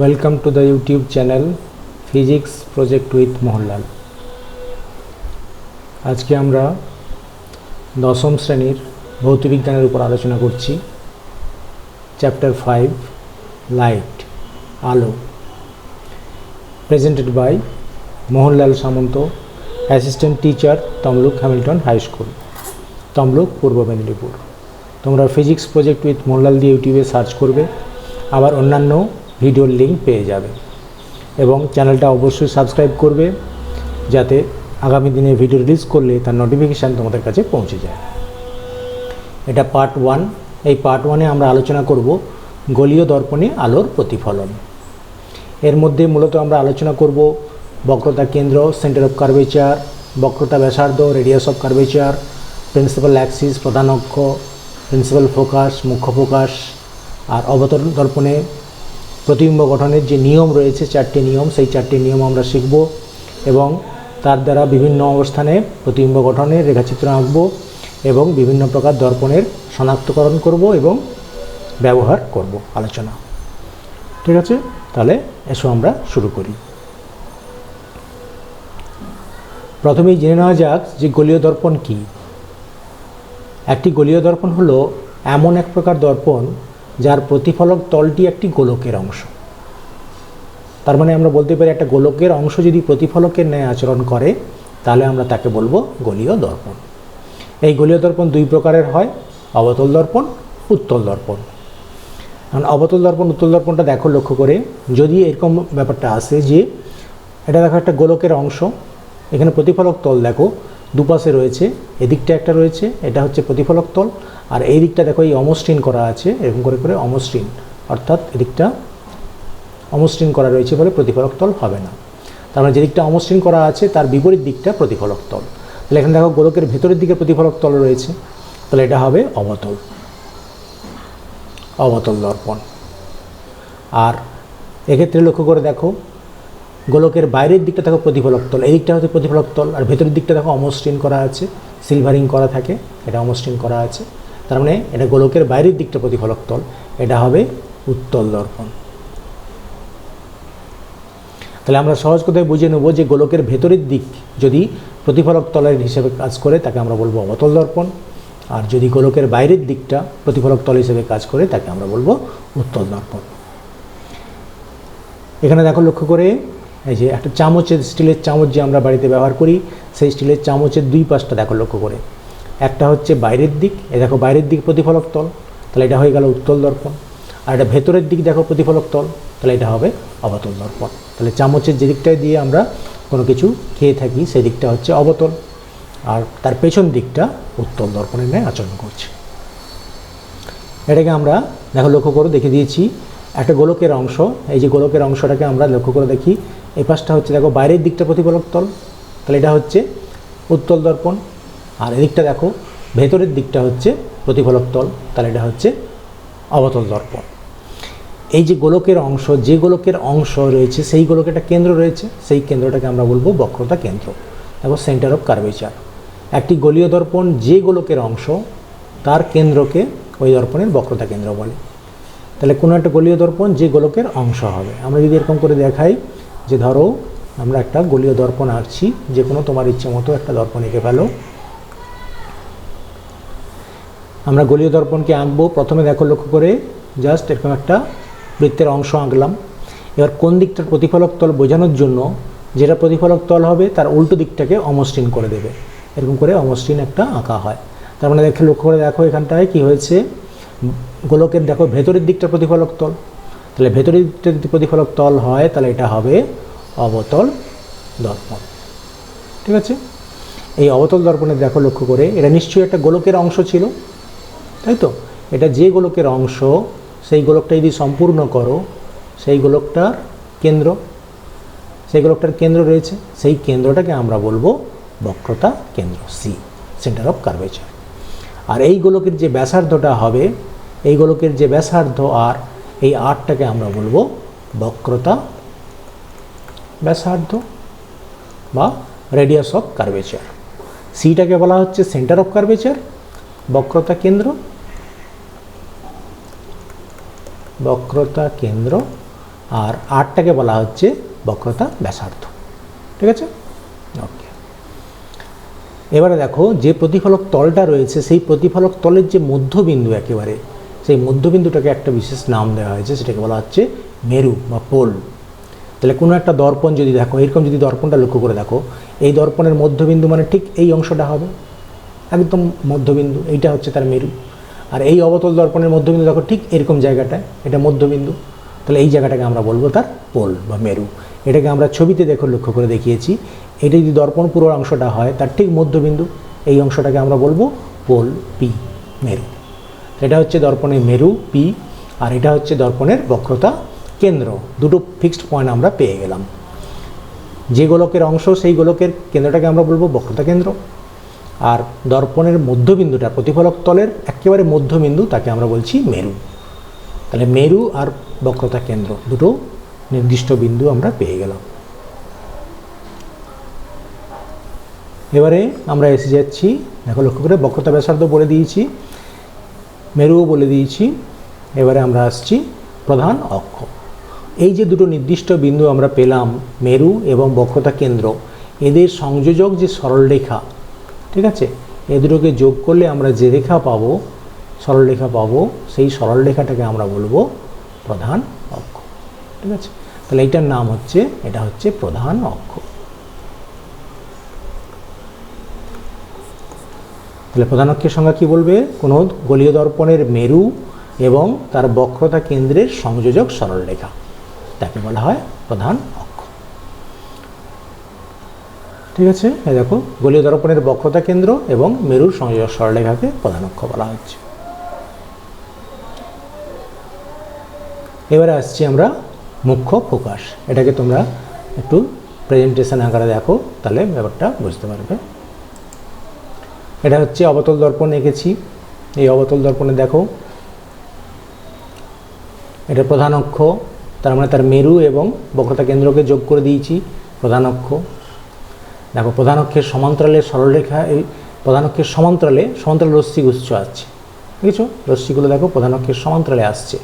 Welcome to the YouTube channel physics project with Mohanlal. আজকে আমরা দশম শ্রেণীর ভৌতবিজ্ঞানের উপর আলোচনা করছি। চ্যাপ্টার 5 লাইট, আলো, presented by Mohanlal Samanta, assistant teacher, Tamluk Hamilton high school, Tamluk, Purba Medinipur. তোমরা ফিজিক্স প্রজেক্ট উইথ মোহনলাল দিয়ে ইউটিউবে সার্চ করবে, আবার অন্যান্য ভিডিওর লিঙ্ক পেয়ে যাবে এবং চ্যানেলটা অবশ্যই সাবস্ক্রাইব করবে যাতে আগামী দিনে ভিডিও রিলিজ করলে তার নোটিফিকেশান তোমাদের কাছে পৌঁছে যায়। এটা পার্ট 1। এই পার্ট 1-এ আমরা আলোচনা করব গোলীয় দর্পণে আলোর প্রতিফলন। এর মধ্যে মূলত আমরা আলোচনা করব বক্রতা কেন্দ্র, সেন্টার অফ কার্ভেচার, বক্রতা ব্যাসার্ধ, radius of curvature, principal Axis, প্রধান অক্ষ, প্রিন্সিপাল ফোকাস, মুখ্য ফোকাস, আর অবতরণ দর্পণে প্রতিবিম্ব গঠনের যে নিয়ম রয়েছে, 4টি নিয়ম, সেই 4টি নিয়ম আমরা শিখব এবং তার দ্বারা বিভিন্ন অবস্থানে প্রতিবিম্ব গঠনের রেখাচিত্র আঁকব এবং বিভিন্ন প্রকার দর্পণের শনাক্তকরণ করব এবং ব্যবহার করব আলোচনা। ঠিক আছে, তাহলে এসো আমরা শুরু করি। প্রথমেই জেনে নেওয়া যাক যে গোলীয় দর্পণ কী। একটি গোলীয় দর্পণ হলো এমন এক প্রকার দর্পণ যার প্রতিফলক তলটি একটি গোলকের অংশ। তার মানে আমরা বলতে পারি একটা গোলকের অংশ যদি প্রতিফলকের ন্যায় আচরণ করে তাহলে আমরা তাকে বলবো গোলীয় দর্পণ। এই গোলীয় দর্পণ দুই প্রকারের হয়, অবতল দর্পণ, উত্তল দর্পণ। কারণ অবতল দর্পণ, উত্তল দর্পণটা দেখো লক্ষ্য করে, যদি এরকম ব্যাপারটা আসে যে এটা দেখো একটা গোলকের অংশ, এখানে প্রতিফলক তল দেখো দুপাশে রয়েছে, এদিকটা একটা রয়েছে, এটা হচ্ছে প্রতিফলক তল, আর এই দিকটা দেখো এই অমসৃণ করা আছে, এরকম করে করে অমসৃণ, অর্থাৎ এদিকটা অমসৃণ করা রয়েছে বলে প্রতিফলক তল হবে না। তার মানে যেদিকটা অমসৃণ করা আছে তার বিপরীত দিকটা প্রতিফলক তল। তাহলে এখানে দেখো গোলকের ভেতরের দিকে প্রতিফলক তল রয়েছে, তাহলে এটা হবে অবতল, অবতল দর্পণ। আর এক্ষেত্রে লক্ষ্য করে দেখো গোলকের বাইরের দিকটা দেখো প্রতিফলক তল, এই দিকটা হচ্ছে প্রতিফলক তল, আর ভেতরের দিকটা দেখো অমসৃণ করা আছে, সিলভারিং করা থাকে, এটা অমসৃণ করা আছে, তার মানে এটা গোলকের বাইরের দিকটা প্রতিফলক তল, এটা হবে উত্তল দর্পণ। তাহলে আমরা সহজ কথায় বুঝে নেব যে গোলকের ভেতরের দিক যদি প্রতিফলক তলের হিসেবে কাজ করে তাকে আমরা বলবো অবতল দর্পণ, আর যদি গোলকের বাইরের দিকটা প্রতিফলক তল হিসেবে কাজ করে তাকে আমরা বলবো উত্তল দর্পণ। এখানে দেখো লক্ষ্য করে, এই যে একটা চামচের, স্টিলের চামচ যে আমরা বাড়িতে ব্যবহার করি, সেই স্টিলের চামচের দুই পাশটা দেখো লক্ষ্য করে, একটা হচ্ছে বাইরের দিক, এ দেখো বাইরের দিক প্রতিফলক তল, তাহলে এটা হয়ে গেল উত্তল দর্পণ। আর এটা ভেতরের দিক দেখো প্রতিফলক তল, তাহলে এটা হবে অবতল দর্পণ। তাহলে চামচের যে দিকটায় দিয়ে আমরা কোনো কিছু খেয়ে থাকি সেই দিকটা হচ্ছে অবতল, আর তার পেছন দিকটা উত্তল দর্পণের ন্যায় আচরণ করছে। এটাকে আমরা দেখো লক্ষ্য করে দেখে দিয়েছি একটা গোলকের অংশ, এই যে গোলকের অংশটাকে আমরা লক্ষ্য করে দেখি, এই পাশটা হচ্ছে দেখো বাইরের দিকটা প্রতিফলক তল, তাহলে এটা হচ্ছে উত্তল দর্পণ, আর এদিকটা দেখো ভেতরের দিকটা হচ্ছে প্রতিফলক তল, তাহলে এটা হচ্ছে অবতল দর্পণ। এই যে গোলকের অংশ, যে গোলকের অংশ রয়েছে সেই গোলকের একটা কেন্দ্র রয়েছে, সেই কেন্দ্রটাকে আমরা বলবো বক্রতা কেন্দ্র, দেখো সেন্টার অফ কার্ভেচার। একটি গোলীয় দর্পণ যে গোলকের অংশ তার কেন্দ্রকে ওই দর্পণের বক্রতা কেন্দ্র বলে। তাহলে কোনো একটা গোলীয় দর্পণ যে গোলকের অংশ হবে, আমরা যদি এরকম করে দেখাই যে ধরো আমরা একটা গোলীয় দর্পণ আঁকছি, যে কোনো তোমার ইচ্ছে মতো একটা দর্পণ এঁকে ফেলো। আমরা গোলীয় দর্পণকে আঁকবো, প্রথমে দেখো লক্ষ্য করে জাস্ট এরকম একটা বৃত্তের অংশ আঁকলাম। এবার কোন দিকটার প্রতিফলক তল বোঝানোর জন্য যেটা প্রতিফলক তল হবে তার উল্টো দিকটাকে অমসৃণ করে দেবে, এরকম করে অমসৃণ একটা আঁকা হয়। তার মানে দেখে লক্ষ্য করে দেখো এখানটায় কি হয়েছে, গোলকের দেখো ভেতরের দিকটা প্রতিফলক তল, তাহলে ভেতরের দিকটা যদি প্রতিফলক তল হয় তাহলে এটা হবে অবতল দর্পণ। ঠিক আছে, এই অবতল দর্পণে দেখো লক্ষ্য করে এটা নিশ্চয়ই একটা গোলকের অংশ ছিল, তাই তো? এটা যে গোলকের অংশ সেই গোলকটা যদি সম্পূর্ণ করো, সেই গোলকটার কেন্দ্র, সেই গোলকটার কেন্দ্র রয়েছে, সেই কেন্দ্রটাকে আমরা বলবো বক্রতা কেন্দ্র, সি, সেন্টার অফ কার্ভেচার। আর এই গোলকের যে ব্যাসার্ধটা হবে, এই গোলকের যে ব্যাসার্ধ আর এই আরটাকে আমরা বলবো বক্রতা ব্যাসার্ধ বা রেডিয়াস অফ কার্ভেচার। সিটাকে বলা হচ্ছে সেন্টার অফ কার্ভেচার, বক্রতা কেন্দ্র, বক্রতা কেন্দ্র, আর আরটাকে বলা হচ্ছে বক্রতা ব্যাসার্ধ। ঠিক আছে, ওকে। এবারে দেখো যে প্রতিফলক তলটা রয়েছে সেই প্রতিফলক তলের যে মধ্যবিন্দু একেবারে, সেই মধ্যবিন্দুটাকে একটা বিশেষ নাম দেওয়া হয়েছে, সেটাকে বলা হচ্ছে মেরু বা পোল। তাহলে কোনো একটা দর্পণ যদি দেখো, এরকম যদি দর্পণটা লক্ষ্য করে দেখো, এই দর্পণের মধ্যবিন্দু মানে ঠিক এই অংশটা হবে, একদম মধ্যবিন্দু, এইটা হচ্ছে তার মেরু। আর এই অবতল দর্পণের মধ্যবিন্দু দেখো ঠিক এরকম জায়গাটায়, এটা মধ্যবিন্দু, তাহলে এই জায়গাটাকে আমরা বলবো তার পোল বা মেরু। এটাকে আমরা ছবিতে দেখো লক্ষ্য করে দেখিয়েছি, এটা যদি দর্পণ পুরো অংশটা হয় তার ঠিক মধ্যবিন্দু, এই অংশটাকে আমরা বলবো পোল পি, মেরু। এটা হচ্ছে দর্পণের মেরু পি, আর এটা হচ্ছে দর্পণের বক্রতা কেন্দ্র। দুটো ফিক্সড পয়েন্ট আমরা পেয়ে গেলাম। যে গোলকের অংশ সেই গোলকের কেন্দ্রটাকে আমরা বলবো বক্রতা কেন্দ্র, আর দর্পণের মধ্যবিন্দুটা প্রতিফলক তলের একেবারে মধ্যবিন্দু, তাকে আমরা বলছি মেরু। তাহলে মেরু আর বক্রতা কেন্দ্র দুটো নির্দিষ্ট বিন্দু আমরা পেয়ে গেলাম। এবারে আমরা এসে যাচ্ছি, দেখো লক্ষ্য করে বক্রতা ব্যাসার্ধ বলে দিয়েছি, মেরুও বলে দিয়েছি। এবারে আমরা আসছি প্রধান অক্ষ। এই যে দুটো নির্দিষ্ট বিন্দু আমরা পেলাম, মেরু এবং বক্রতা কেন্দ্র, এদের সংযোজক যে সরলরেখা, ঠিক আছে, এ দুটোকে যোগ করলে আমরা যে রেখা পাবো, সরলরেখা পাবো, সেই সরলরেখাটাকে আমরা বলবো প্রধান অক্ষ। ঠিক আছে, তাহলে এইটার নাম হচ্ছে, এটা হচ্ছে প্রধান অক্ষ। তাহলে প্রধান অক্ষের সংজ্ঞা কী বলবে? কোনো গোলীয় দর্পণের মেরু এবং তার বক্রতা কেন্দ্রের সংযোজক সরলরেখা, তাকে বলা হয় প্রধান অক্ষ। ঠিক আছে, এই দেখো গোলীয় দর্পণের বক্রতা কেন্দ্র এবং মেরুর সংযোজক সরলরেখাকে প্রধান অক্ষ বলা হচ্ছে। এবারে আসছি আমরা মুখ্য ফোকাস। এটাকে তোমরা একটু প্রেজেন্টেশন আকারে দেখো, তাহলে ব্যাপারটা বুঝতে পারবে। এটা হচ্ছে অবতল দর্পণ এঁকেছি, এই অবতল দর্পণে দেখো এটা প্রধান অক্ষ, তার মানে তার মেরু এবং বক্রতা কেন্দ্রকে যোগ করে দিয়েছি প্রধান অক্ষ। দেখো প্রধান অক্ষের সমান্তরালে সরলরেখা, এই প্রধান অক্ষের সমান্তরালে রশ্মিগুচ্ছ আসছে, বুঝেছো? রশ্মিগুলো দেখো প্রধান অক্ষের সমান্তরালে আসছে,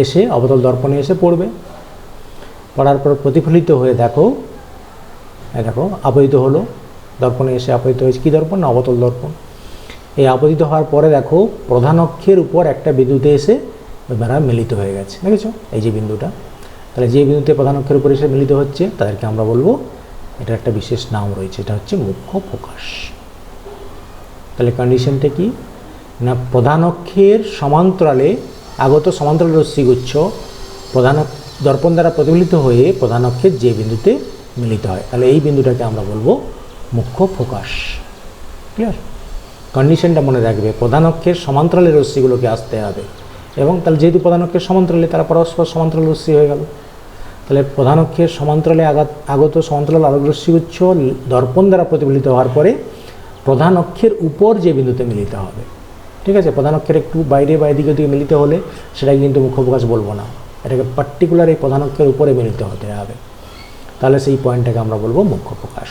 এসে অবতল দর্পণে এসে পড়বে, পড়ার পর প্রতিফলিত হয়ে দেখো, দেখো আপতিত হলো, দর্পণে এসে আপতিত হয়েছে। কী দর্পণ? না অবতল দর্পণ। এই আপতিত হওয়ার পরে দেখো প্রধান অক্ষের উপর একটা বিন্দুতে এসে এবারে মিলিত হয়ে গেছে, দেখেছো এই যে বিন্দুটা। তাহলে যে বিন্দুতে প্রধান অক্ষের উপর এসে মিলিত হচ্ছে তাদেরকে আমরা বলবো, এটা একটা বিশেষ নাম রয়েছে, এটা হচ্ছে মুখ্য ফোকাস। তাহলে কন্ডিশনটা কি না, প্রধান অক্ষের সমান্তরালে আগত সমান্তরাল রশ্মিগুচ্ছ প্রধান দর্পণ দ্বারা প্রতিফলিত হয়ে প্রধান অক্ষের যে বিন্দুতে মিলিত হয়, তাহলে এই বিন্দুটাকে আমরা বলবো মুখ্য ফোকাস। ক্লিয়ার? কন্ডিশনটা মনে রাখবে, প্রধান অক্ষের সমান্তরালে রশ্মিগুলোকে আসতে হবে, এবং তাহলে যেহেতু প্রধান অক্ষের সমান্তরালে তারা পরস্পর সমান্তরাল রশ্মি হয়ে গেল। তাহলে প্রধান অক্ষের সমান্তরালে আগত সমান্তরাল আলোক রশ্মিগুচ্ছ দর্পণ দ্বারা প্রতিফলিত হওয়ার পরে প্রধান অক্ষের উপর যে বিন্দুতে মিলিত হবে। ঠিক আছে, প্রধান অক্ষের একটু বাইরে বা এদিকে দিকে মিলিত হলে সেটাকে কিন্তু মুখ্য ফোকাস বলবো না, এটাকে পার্টিকুলার এই প্রধান অক্ষের উপরে মিলিত হতে হবে, তাহলে সেই পয়েন্টটাকে আমরা বলবো মুখ্য ফোকাস।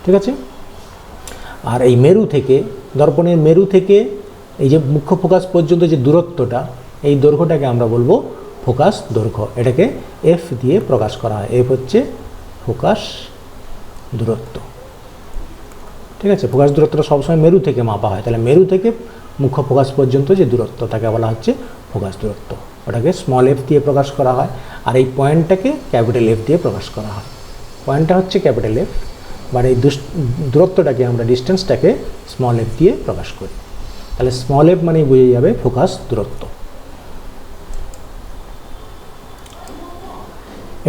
ঠিক আছে, আর এই মেরু থেকে, দর্পণের মেরু থেকে এই যে মুখ্য ফোকাস পর্যন্ত যে দূরত্বটা, এই দৈর্ঘ্যটাকে আমরা বলবো ফোকাস দৈর্ঘ্য। এটাকে এফ দিয়ে প্রকাশ করা হয়, এফ হচ্ছে ফোকাস দূরত্ব। ঠিক আছে, ফোকাস দূরত্বটা সবসময় মেরু থেকে মাপা হয়, তাহলে মেরু থেকে মুখ্য ফোকাস পর্যন্ত যে দূরত্ব তাকে বলা হচ্ছে ফোকাস দূরত্ব, ওটাকে স্মল এফ দিয়ে প্রকাশ করা হয়, আর এই পয়েন্টটাকে ক্যাপিটাল এফ দিয়ে প্রকাশ করা হয়। পয়েন্টটা হচ্ছে ক্যাপিটাল এফ, বাট এই দূরত্বটাকে আমরা, ডিস্টেন্সটাকে স্মল এফ দিয়ে প্রকাশ করি। তাহলে স্মল এফ মানেই বুঝে যাবে ফোকাস দূরত্ব।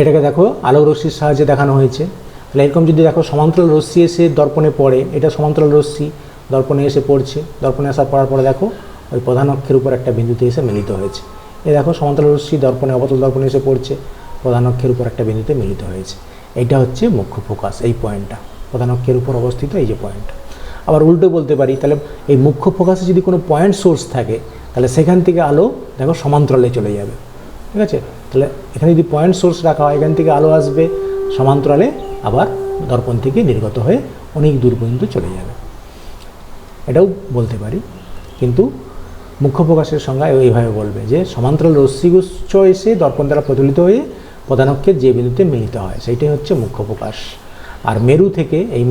এটাকে দেখো আলোক রশ্মির সাহায্যে দেখানো হয়েছে। তাহলে এরকম যদি দেখো সমান্তরাল রশ্মি এসে দর্পণে পড়ে, এটা সমান্তরাল রশ্মি দর্পণে এসে পড়ছে, দর্পণে আসার পড়ার পরে দেখো ওই প্রধান অক্ষের উপর একটা বিন্দুতে এসে মিলিত হয়েছে। এই দেখো সমান্তরাল রশ্মি দর্পণে, অবতল দর্পণে এসে পড়ছে, প্রধান অক্ষের উপর একটা বিন্দুতে মিলিত হয়েছে। এইটা হচ্ছে মুখ্য ফোকাস, এই পয়েন্টটা প্রধান অক্ষের উপর অবস্থিত এই যে পয়েন্টটা। আবার উল্টো বলতে পারি, তাহলে এই মুখ্য ফোকাসে যদি কোনো পয়েন্ট সোর্স থাকে তাহলে সেখান থেকে আলো দেখো সমান্তরালে চলে যাবে। ঠিক আছে, তাহলে এখানে যদি পয়েন্ট সোর্স রাখা হয়, এখান থেকে আলো আসবে সমান্তরালে, আবার দর্পণ থেকে নির্গত হয়ে অনেক দূর পর্যন্ত চলে যাবে, এটাও বলতে পারি। কিন্তু মুখ্য ফোকাসের সংজ্ঞা এইভাবে বলবে যে সমান্তরাল রশ্মিগুচ্ছ এসে দর্পণ দ্বারা প্রজ্বলিত হয়ে প্রধানক্ষের যে বিন্দুতে মিলিত হয় সেইটাই হচ্ছে মুখ্য ফোকাস। আর মেরু থেকে এই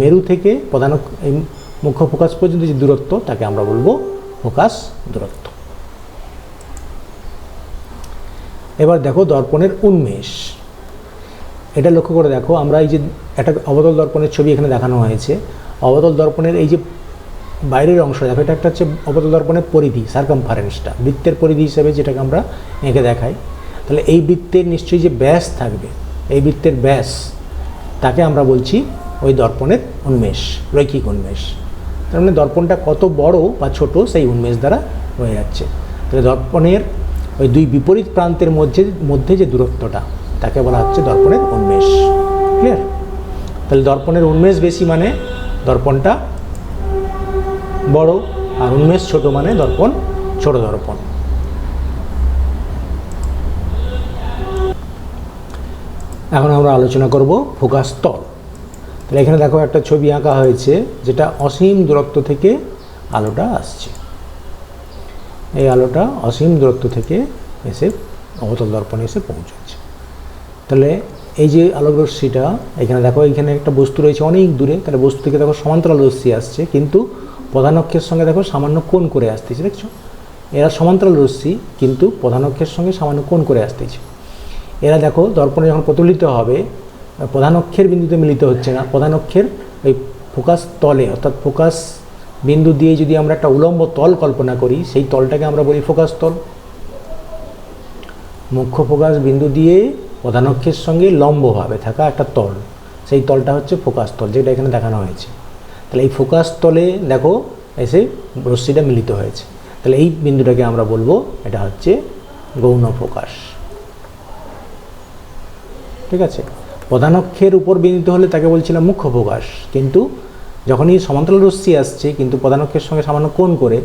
মুখ্য ফোকাস পর্যন্ত যে দূরত্ব তাকে আমরা বলবো ফোকাস দূরত্ব। এবার দেখো দর্পণের উন্মেষ। এটা লক্ষ্য করে দেখো, আমরা এই যে একটা অবতল দর্পণের ছবি এখানে দেখানো হয়েছে। অবতল দর্পণের এই যে বাইরের অংশ দেখো, এটা একটা হচ্ছে অবতল দর্পণের পরিধি, সার্কামফারেন্সটা, বৃত্তের পরিধি হিসেবে যেটাকে আমরা এঁকে দেখাই। তাহলে এই বৃত্তের নিশ্চয়ই যে ব্যাস থাকবে, এই বৃত্তের ব্যাস তাকে আমরা বলছি ওই দর্পণের উন্মেষ, রৈখিক উন্মেষ। তার মানে দর্পণটা কত বড় বা ছোট সেই উন্মেষ দ্বারা হয়ে যাচ্ছে। তাহলে দর্পণের ওই দুই বিপরীত প্রান্তের মধ্যে যে দূরত্বটা তাকে বলা হচ্ছে দর্পণের উন্মেষ। ক্লিয়ার? তাহলে দর্পণের উন্মেষ বেশি মানে দর্পণটা বড়, আর উন্মেষ ছোট মানে দর্পণ ছোট দর্পণ। এখন আমরা আলোচনা করব ফোকাস তল। তাহলে এখানে দেখো একটা ছবি আঁকা হয়েছে যেটা অসীম দূরত্ব থেকে আলোটা আসছে। এই আলোটা অসীম দূরত্ব থেকে এসে অবতল দর্পণে এসে পৌঁছাচ্ছে। তাহলে এই যে আলোক রশ্মিটা এখানে দেখো, এখানে একটা বস্তু রয়েছে অনেক দূরে, তাহলে বস্তু থেকে দেখো সমান্তরাল রশ্মি আসছে, কিন্তু প্রধান অক্ষের সঙ্গে দেখো সামান্য কোণ করে আসতেছে। দেখছো, এরা সমান্তরাল রশ্মি কিন্তু প্রধান অক্ষের সঙ্গে সামান্য কোণ করে আসতেছে। এরা দেখো দর্পণে যখন প্রতিফলিত হবে প্রধান অক্ষের বিন্দুতে মিলিত হচ্ছে না, প্রধান অক্ষের ওই ফোকাস তলে, অর্থাৎ ফোকাস বিন্দু দিয়ে যদি আমরা একটা উলম্ব তল কল্পনা করি, সেই তলটাকে আমরা বলি ফোকাস তল। মুখ্য ফোকাস বিন্দু দিয়ে প্রধান অক্ষের সঙ্গে লম্বভাবে থাকা একটা তল, সেই তলটা হচ্ছে ফোকাস তল, যেটা এখানে দেখানো হয়েছে। তাহলে এই ফোকাস তলে দেখো এসে রশ্মিটা মিলিত হয়েছে। তাহলে এই বিন্দুটাকে আমরা বলবো এটা হচ্ছে গৌণ ফোকাস। ঠিক আছে? প্রধান অক্ষের উপর মিলিত হলে তাকে বলছিলাম মুখ্য ফোকাস, কিন্তু যখনই সমান্তরাল রশ্মি আসছে কিন্তু প্রধান অক্ষের সঙ্গে সামান্য কোণ করে,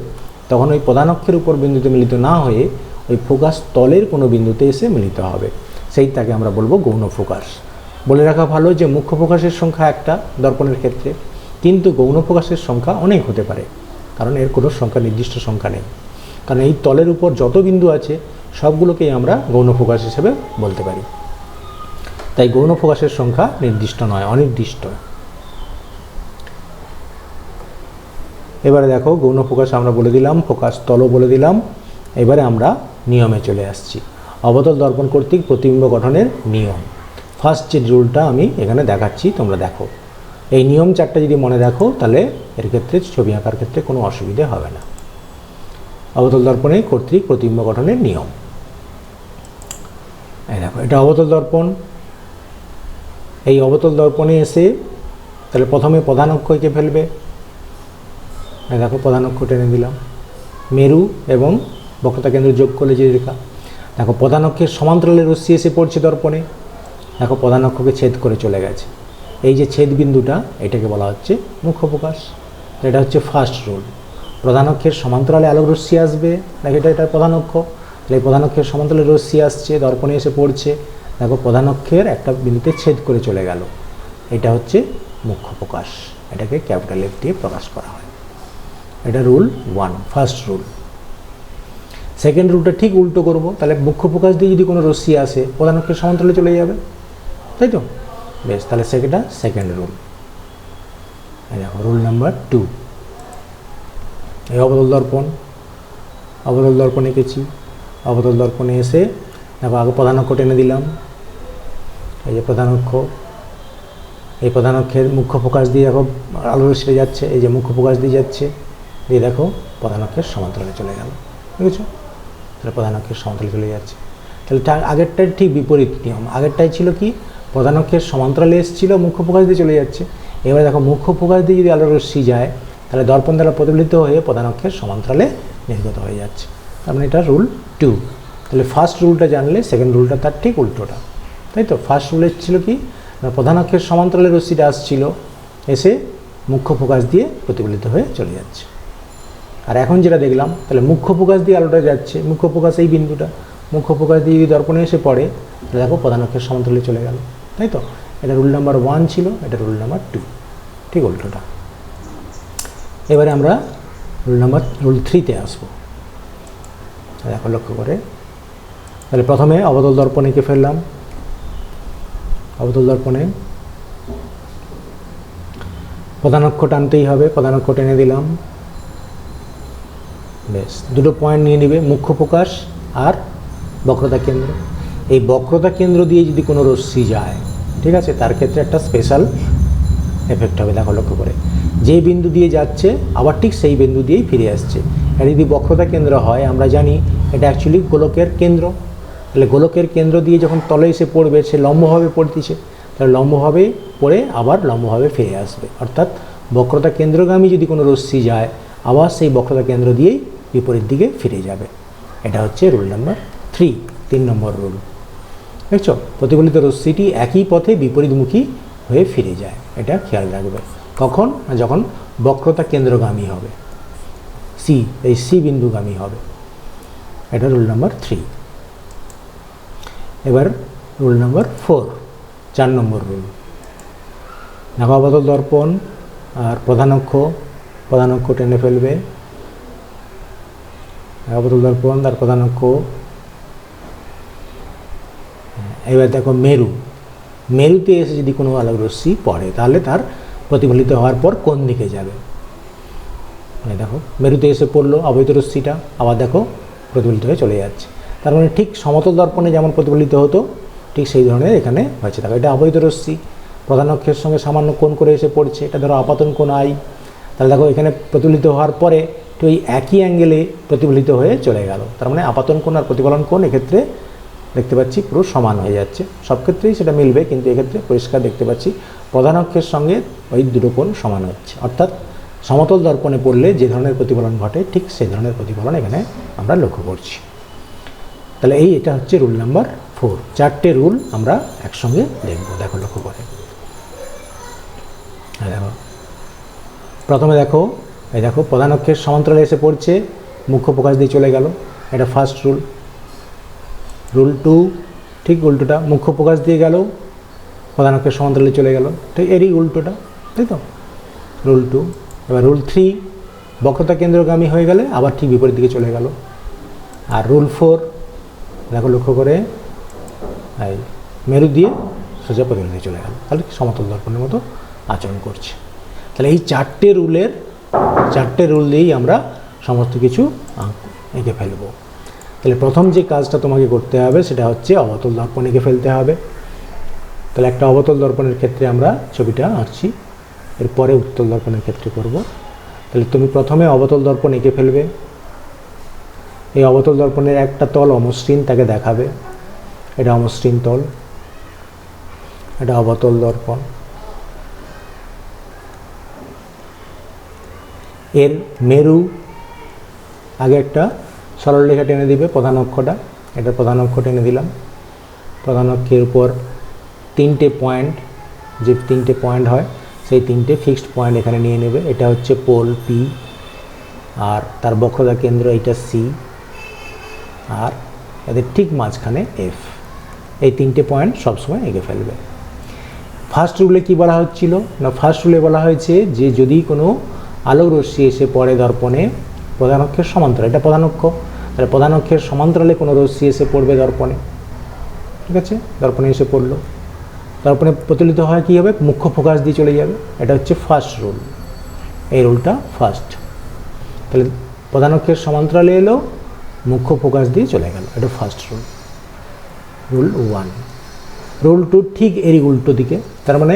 তখন ওই প্রধান অক্ষের উপর বিন্দুতে মিলিত না হয়ে ওই ফোকাস তলের কোনো বিন্দুতে এসে মিলিত হবে, সেইটাকে আমরা বলবো গৌণ ফোকাস। বলে রাখা ভালো যে মুখ্য ফোকাসের সংখ্যা একটা দর্পণের ক্ষেত্রে, কিন্তু গৌণ ফোকাসের সংখ্যা অনেক হতে পারে, কারণ এর কোনো সংখ্যা নির্দিষ্ট সংখ্যা নেই। কারণ এই তলের উপর যত বিন্দু আছে সবগুলোকেই আমরা গৌণ ফোকাস হিসেবে বলতে পারি। তাই গৌণ ফোকাসের সংখ্যা নির্দিষ্ট নয়, অনির্দিষ্ট। এবারে দেখো গৌণ ফোকাস আমরা বলে দিলাম, ফোকাস তলও বলে দিলাম। এবারে আমরা নিয়মে চলে আসছি। অবতল দর্পণ কর্তৃক প্রতিবিম্ব গঠনের নিয়ম। ফার্স্ট যে রুলটা আমি এখানে দেখাচ্ছি তোমরা দেখো। এই নিয়ম চারটা যদি মনে রাখো তাহলে এর ক্ষেত্রে ছবি আঁকার ক্ষেত্রে কোনো অসুবিধে হবে না। অবতল দর্পণে কর্তৃক প্রতিবিম্ব গঠনের নিয়ম। এই দেখো, এটা অবতল দর্পণ। এই অবতল দর্পণে এসে তাহলে প্রথমে প্রধান অক্ষ এঁকে ফেলবে। দেখো প্রধান অক্ষ টেনে দিলাম, মেরু এবং বক্রতা কেন্দ্র যোগ করলে যে রেখা। দেখো প্রধান অক্ষের সমান্তরালে রশ্মি এসে পড়ছে দর্পণে, দেখো প্রধান অক্ষকে ছেদ করে চলে গেছে। এই যে ছেদ বিন্দুটা এটাকে বলা হচ্ছে মুখ্য ফোকাস। এটা হচ্ছে ফার্স্ট রুল। প্রধান অক্ষের সমান্তরালে আলোক রশ্মি আসবে, দেখো এটা প্রধান অক্ষ, তাহলে প্রধান অক্ষের সমান্তরালে রশ্মি আসছে, দর্পণে এসে পড়ছে, দেখো প্রধান অক্ষের একটা বিন্দুতে ছেদ করে চলে গেল, এটা হচ্ছে মুখ্য ফোকাস। এটাকে ক্যাপিটাল এফ দিয়ে প্রকাশ করা হয়। এটা রুল 1, ফার্স্ট রুল। সেকেন্ড রুলটা ঠিক উল্টো করব, তাহলে মুখ্য ফোকাস দিয়ে যদি কোনো রশ্মি আসে প্রধান অক্ষের সমান্তরালে চলে যাবে, তাই তো? বেশ, তাহলে সেটা সেকেন্ড রুল। এই দেখো রুল নাম্বার 2। এই অবতল দর্পণ এঁকেছি। অবতল দর্পণে এসে দেখো আগে প্রধান অক্ষ টেনে দিলাম, এই যে প্রধান অক্ষ, এই প্রধান অক্ষের মুখ্য ফোকাস দিয়ে দেখো আলো রশ্মি যাচ্ছে, এই যে মুখ্য ফোকাস দিয়ে যাচ্ছে, দিয়ে দেখো প্রধান অক্ষের সমান্তরালে চলে গেল, বুঝেছো? তাহলে প্রধান অক্ষের সমান্তরালে চলে যাচ্ছে। তাহলে আগেরটার ঠিক বিপরীত নিয়ম। আগেরটাই ছিল কি, প্রধান অক্ষের সমান্তরালে এসেছিল, মুখ্য ফোকাস দিয়ে চলে যাচ্ছে। এবার দেখো মুখ্য ফোকাস দিয়ে যদি আলো রশ্মি যায় তাহলে দর্পণ দ্বারা প্রতিফলিত হয়ে প্রধান অক্ষের সমান্তরালে নির্গত হয়ে যাচ্ছে। তার মানে এটা রুল 2। তাহলে ফার্স্ট রুলটা জানলে সেকেন্ড রুলটা তার ঠিক উল্টোটা, তাই তো? ফার্স্ট রুলে ছিল কি, প্রধান অক্ষের সমান্তরালে রশ্মিটা আসছিল, এসে মুখ্য ফোকাস দিয়ে প্রতিফলিত হয়ে চলে যাচ্ছে। আর এখন যেটা দেখলাম, তাহলে মুখ্য ফোকাস দিয়ে আলোটা যাচ্ছে, মুখ্য ফোকাস এই বিন্দুটা, মুখ্য ফোকাস দিয়ে যদি দর্পণে এসে পড়ে তাহলে দেখো প্রধান অক্ষের সমান্তরালে চলে গেল, তাই তো? এটা রুল নাম্বার 1 ছিল, এটা রুল নাম্বার 2, ঠিক উল্টোটা। এবারে আমরা রুল 3-তে আসবো। দেখো লক্ষ্য করে, তাহলে প্রথমে অবতল দর্পণ এঁকে ফেললাম, অবতল দর্পণে প্রধান অক্ষ টানতেই হবে, প্রধান অক্ষ টেনে দিলাম। বেশ, দুটো পয়েন্ট নিয়ে নেবে, মুখ্য ফোকাস আর বক্রতা কেন্দ্র। এই বক্রতা কেন্দ্র দিয়ে যদি কোনো রশ্মি যায়, ঠিক আছে, তার ক্ষেত্রে একটা স্পেশাল এফেক্ট হবে। দেখো লক্ষ্য করে, যে বিন্দু দিয়ে যাচ্ছে আবার ঠিক সেই বিন্দু দিয়েই ফিরে আসছে। আর যদি বক্রতা কেন্দ্র হয়, আমরা জানি এটা অ্যাকচুয়ালি গোলকের কেন্দ্র। তাহলে গোলকের কেন্দ্র দিয়ে যখন তলে এসে পড়বে, সে লম্বভাবে পড়তেছে, তাহলে লম্বভাবে পড়ে আবার লম্বভাবে ফিরে আসবে। অর্থাৎ বক্রতা কেন্দ্রগামী যদি কোনো রশ্মি যায়, আবার সেই বক্রতা কেন্দ্র দিয়েই বিপরীত দিকে ফিরে যাবে। এটা হচ্ছে রুল নাম্বার 3, 3 নম্বর রুল। দেখছো, প্রতিফলিত রশ্মিটি একই পথে বিপরীতমুখী হয়ে ফিরে যায়, এটা খেয়াল রাখবে। কখন? যখন বক্রতা কেন্দ্রগামী হবে, এই সি বিন্দুগামী হবে। এটা রুল নাম্বার 3। এবার রুল নাম্বার 4, 4 নম্বর রুল। দেখো, অবতল দর্পণ আর প্রধান অক্ষ টেনে ফেলবে। অবতল দর্পণ আর প্রধান অক্ষ। এবার দেখো, মেরুতে এসে যদি কোনো আলোক রশ্মি পড়ে, তাহলে তার প্রতিফলিত হওয়ার পর কোন দিকে যাবে। দেখো, মেরুতে এসে পড়লো অবৈধ রশ্মিটা, আবার দেখো প্রতিফলিত হয়ে চলে যাচ্ছে। তার মানে ঠিক সমতল দর্পণে যেমন প্রতিফলিত হতো, ঠিক সেই ধরনের এখানে হয়েছে। দেখো, এটা অবৈধ রশ্মি প্রধান অক্ষের সঙ্গে সামান্য কোণ করে এসে পড়ছে, এটা ধরো আপাতন কোণ আই। তাহলে দেখো, এখানে প্রতিফলিত হওয়ার পরে তো এই একই অ্যাঙ্গেলে প্রতিফলিত হয়ে চলে গেল। তার মানে আপাতন কোণ আর প্রতিফলন কোণ এক্ষেত্রে দেখতে পাচ্ছি পুরো সমান হয়ে যাচ্ছে। সব ক্ষেত্রেই সেটা মিলবে, কিন্তু এক্ষেত্রে পরিষ্কার দেখতে পাচ্ছি প্রধান অক্ষের সঙ্গে ওই দুটো কোণ সমান হচ্ছে। অর্থাৎ সমতল দর্পণে পড়লে যে ধরনের প্রতিফলন ঘটে, ঠিক সেই ধরনের প্রতিফলন এখানে আমরা লক্ষ্য করছি। তাহলে এটা হচ্ছে রুল নাম্বার 4। 4টে রুল আমরা একসঙ্গে দেখব। দেখো, লক্ষ্য করে দেখো, প্রথমে দেখো, দেখো প্রধান অক্ষের সমান্তরালে এসে পড়ছে, মুখ্য ফোকাস দিয়ে চলে গেল, এটা ফার্স্ট রুল। রুল 2 ঠিক উল্টোটা, মুখ্য ফোকাস দিয়ে গেল, প্রধান অক্ষের সমান্তরালে চলে গেল, ঠিক এরই উল্টোটা, তাই তো, রুল 2। এবার রুল 3, বক্রতা কেন্দ্রগামী হয়ে গেলে আবার ঠিক বিপরীত দিকে চলে গেল। আর রুল 4, দেখো লক্ষ্য করে, মেরু দিয়ে সোজা প্রতিফলিত হয়ে চলে গেল, তাহলে সমতল দর্পণের মতো আচরণ করছে। তাহলে এই 4টে রুল দিয়েই আমরা সমস্ত কিছু এঁকে ফেলব। তাহলে প্রথম যে কাজটা তোমাকে করতে হবে সেটা হচ্ছে অবতল দর্পণ এঁকে ফেলতে হবে। তাহলে একটা অবতল দর্পণের ক্ষেত্রে আমরা ছবিটা আঁকছি, এরপরে উত্তল দর্পণের ক্ষেত্রে করব। তাহলে তুমি প্রথমে অবতল দর্পণ এঁকে ফেলবে। এই অবতল দর্পণের একটা তল অমসৃণ, তাকে দেখাবে, এটা অমসৃণ তল, এটা অবতল দর্পণ। এর মেরু আগে একটা সরল রেখা টেনে দিবে, প্রধান অক্ষটা, এটা প্রধান অক্ষ টেনে দিলাম। প্রধান অক্ষের উপর 3টে পয়েন্ট, যে 3টে পয়েন্ট হয় সেই 3টে ফিক্সড পয়েন্ট এখানে নিয়ে নেবে। এটা হচ্ছে পোল পি, আর তার বক্রতা কেন্দ্র এইটা সি, আর এদের ঠিক মাঝখানে এফ। এই 3টে পয়েন্ট সবসময় এঁকে ফেলবে। ফার্স্ট রুলে কি বলা হচ্ছিল না, ফার্স্ট রুলে বলা হয়েছে যে যদি কোনো আলোক রশ্মি এসে পড়ে দর্পণে প্রধান অক্ষের সমান্তরালে, এটা প্রধান অক্ষ, তাহলে প্রধান অক্ষের সমান্তরালে কোনো রশ্মি এসে পড়বে দর্পণে, ঠিক আছে, দর্পণে এসে পড়লো, দর্পণে প্রতিফলিত হয় কী হবে, মুখ্য ফোকাস দিয়ে চলে যাবে। এটা হচ্ছে ফার্স্ট রুল, এই রুলটা ফার্স্ট। তাহলে প্রধান অক্ষের সমান্তরালে এলো, মুখ্য ফোকাস দিয়ে চলে গেল, এটা ফার্স্ট রুল, রুল 1। রুল 2 ঠিক এরই উল্টো দিকে, তার মানে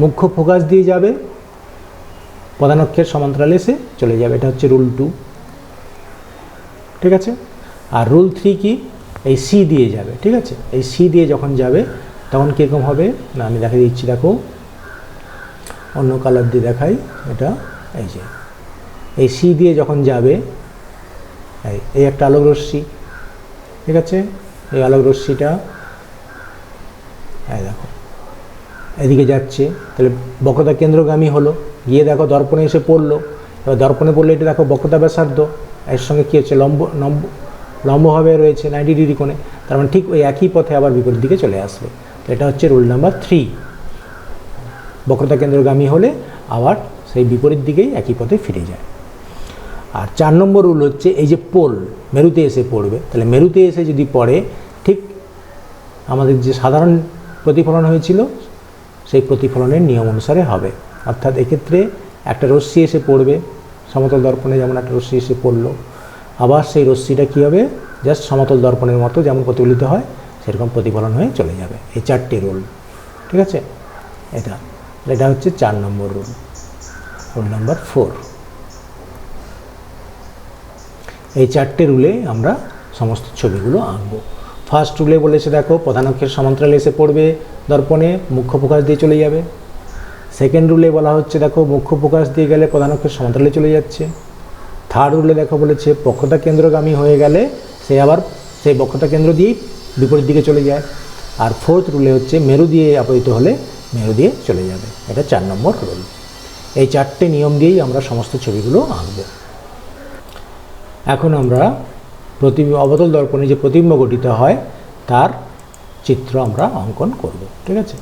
মুখ্য ফোকাস দিয়ে যাবে, প্রধান অক্ষের সমান্তরালে এসে চলে যাবে, এটা হচ্ছে রুল 2, ঠিক আছে। আর রুল 3 কি, এই সি দিয়ে যাবে, ঠিক আছে। এই সি দিয়ে যখন যাবে তখন কীরকম হবে না, আমি দেখাই দিচ্ছি, দেখো অন্য কালার দিয়ে দেখাই, এটা এই যে এই সি দিয়ে যখন যাবে, এই একটা আলোক রশ্মি, ঠিক আছে, এই আলোক রশ্মিটা দেখো এদিকে যাচ্ছে, তাহলে বক্রতা কেন্দ্রগামী হলো, গিয়ে দেখো দর্পণে এসে পড়লো। এবার দর্পণে পড়লে এটা দেখো বক্রতা ব্যাসার্ধ, এর সঙ্গে কী হচ্ছে, লম্বভাবে রয়েছে 90 ডিগ্রি কোণে, তার মানে ঠিক ওই একই পথে আবার বিপরীত দিকে চলে আসবে। তো এটা হচ্ছে রুল নাম্বার 3। বক্রতা কেন্দ্রগামী হলে আবার সেই বিপরীত দিকেই একই পথে ফিরে যায়। আর 4 নম্বর রুল হচ্ছে এই যে পোল মেরুতে এসে পড়বে, তাহলে মেরুতে এসে যদি পড়ে, ঠিক আমাদের যে সাধারণ প্রতিফলন হয়েছিল সেই প্রতিফলনের নিয়ম অনুসারে হবে। অর্থাৎ এক্ষেত্রে একটা রশ্মি এসে পড়বে সমতল দর্পণে, যেমন একটা রশ্মি এসে পড়লো, আবার সেই রশ্মিটা কী হবে, জাস্ট সমতল দর্পণের মতো যেমন প্রতিফলিত হয় সেরকম প্রতিফলন হয়ে চলে যাবে। এই 4টি রুল, ঠিক আছে। এটা হচ্ছে 4 নম্বর রুল, রুল নাম্বার 4। এই 4টে রুলে আমরা সমস্ত ছবিগুলো আঁকবো। ফার্স্ট রুলে বলেছে দেখো প্রধান অক্ষের সমান্তরালে এসে পড়বে দর্পণে, মুখ্য ফোকাস দিয়ে চলে যাবে। সেকেন্ড রুলে বলা হচ্ছে দেখো মুখ্য ফোকাস দিয়ে গেলে প্রধান অক্ষের সমান্তরালে চলে যাচ্ছে। থার্ড রুলে দেখো বলেছে বক্রতা কেন্দ্রগামী হয়ে গেলে সে আবার সেই বক্রতা কেন্দ্র দিয়েই বিপরীত দিকে চলে যায়। আর ফোর্থ রুলে হচ্ছে মেরু দিয়ে আপতিত হলে মেরু দিয়ে চলে যাবে। এটা 4 নম্বর রুল। এই 4টে নিয়ম দিয়েই আমরা সমস্ত ছবিগুলো আঁকব। এখন আমরা অবতল দর্পণে যে প্রতিবিম্ব গঠিত হয় তার চিত্র আমরা অঙ্কন করব, ঠিক আছে।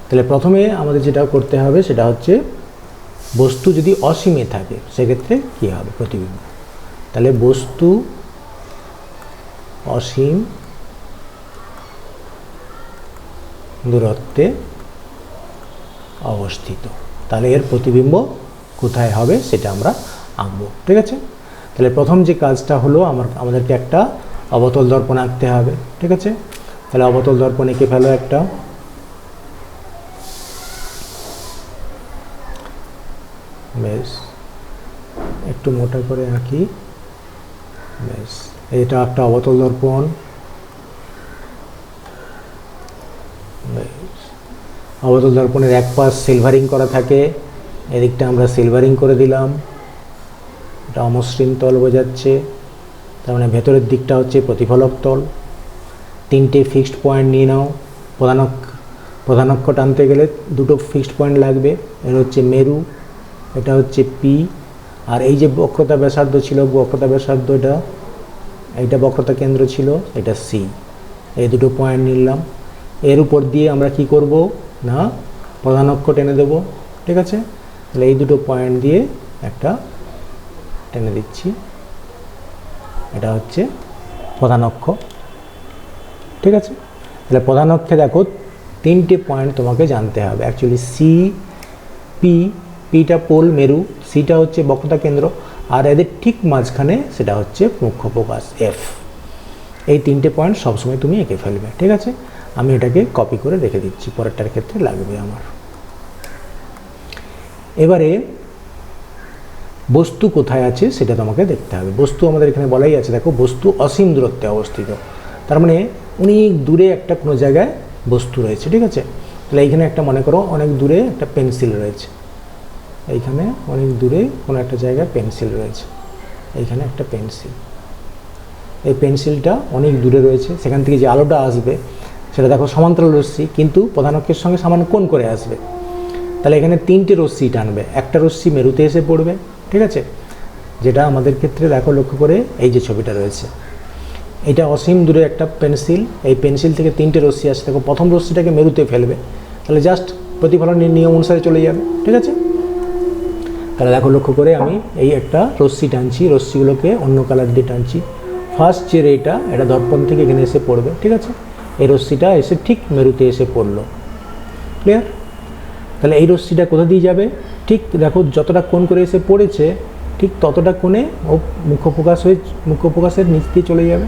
তাহলে প্রথমে আমাদের যেটা করতে হবে সেটা হচ্ছে বস্তু যদি অসীমে থাকে সেক্ষেত্রে কী হবে প্রতিবিম্ব। তাহলে বস্তু অসীম দূরত্বে অবস্থিত, তাহলে এর প্রতিবিম্ব কোথায় হবে সেটা আমরা আঁকবো, ঠিক আছে। তাহলে প্রথম যে কাজটা হলো আমাদেরকে একটা অবতল দর্পণ আঁকতে হবে, ঠিক আছে। তাহলে অবতল দর্পণ এঁকে ফেলো একটা। বেশ, একটু মোটা করে আঁকি। বেশ, এটা একটা অবতল দর্পণ। অবতল দর্পণের এক পাশ সিলভারিং করা থাকে, এদিকটা আমরা সিলভারিং করে দিলাম। এটা অমসৃণ তল বোঝাচ্ছে, তার মানে ভেতরের দিকটা হচ্ছে প্রতিফলক তল। 3টে ফিক্সড পয়েন্ট নিয়ে নাও। প্রধান অক্ষ টানতে গেলে 2টো ফিক্সড পয়েন্ট লাগবে। এর হচ্ছে মেরু, এটা হচ্ছে পি, আর এই যে বক্রতা ব্যাসার্ধ ছিল, বক্রতা ব্যাসার্ধ এইটা বক্রতা কেন্দ্র ছিল, এটা সি। এই 2টো পয়েন্ট নিলাম। এর উপর দিয়ে আমরা কি করব না প্রধান অক্ষ টেনে দেবো, ঠিক আছে। তাহলে এই 2টো পয়েন্ট দিয়ে একটা টেনে দিচ্ছি, এটা হচ্ছে প্রধান অক্ষ, ঠিক আছে। তাহলে প্রধান অক্ষে দেখো 3টে পয়েন্ট তোমাকে জানতে হবে অ্যাকচুয়ালি। সি, পি, পিটা পোল মেরু, সিটা হচ্ছে বক্রতা কেন্দ্র, আর এদের ঠিক মাঝখানে সেটা হচ্ছে মুখ্য ফোকাস এফ। এই 3টে পয়েন্ট সবসময় তুমি এঁকে ফেলবে, ঠিক আছে। আমি এটাকে কপি করে রেখে দিচ্ছি, পরেরটার ক্ষেত্রে লাগবে আমার। এবারে বস্তু কোথায় আছে সেটা তোমাকে দেখতে হবে। বস্তু আমাদের এখানে বলাই আছে, দেখো বস্তু অসীম দূরত্বে অবস্থিত, তার মানে অনেক দূরে একটা কোনো জায়গায় বস্তু রয়েছে, ঠিক আছে। তাহলে এইখানে একটা মনে করো অনেক দূরে একটা পেন্সিল রয়েছে, এইখানে অনেক দূরে কোনো একটা জায়গায় পেন্সিল রয়েছে, এইখানে একটা পেন্সিল। এই পেন্সিলটা অনেক দূরে রয়েছে, সেখান থেকে যে আলোটা আসবে সেটা দেখো সমান্তরাল রশ্মি, কিন্তু প্রধান অক্ষের সঙ্গে সামান্য কোণ করে আসবে। তাহলে এখানে 3টে রশ্মি টানবে, একটা রশ্মি মেরুতে এসে পড়বে, ঠিক আছে। যেটা আমাদের ক্ষেত্রে দেখো লক্ষ্য করে এই যে ছবিটা রয়েছে, এটা অসীম দূরে একটা পেন্সিল, এই পেন্সিল থেকে 3টে রশ্মি আসছে, দেখো প্রথম রশ্মিটাকে মেরুতে ফেলবে, তাহলে জাস্ট প্রতিফলনের নিয়ম অনুসারে চলে যাবে, ঠিক আছে। তাহলে দেখো লক্ষ্য করে আমি এই একটা রশ্মি টানছি, রশ্মিগুলোকে অন্য কালার দিয়ে টানছি। ফার্স্ট যে রেটা এটা দর্পণ থেকে এখানে এসে পড়বে, ঠিক আছে। এই রশ্মিটা এসে ঠিক মেরুতে এসে পড়লো, ক্লিয়ার। তাহলে এই রশ্মিটা কোথা দিয়ে যাবে, ঠিক দেখো যতটা কোণ করে এসে পড়েছে ঠিক ততটা কোণে ও মুখ্য ফোকাসের নিচ দিয়ে চলে যাবে,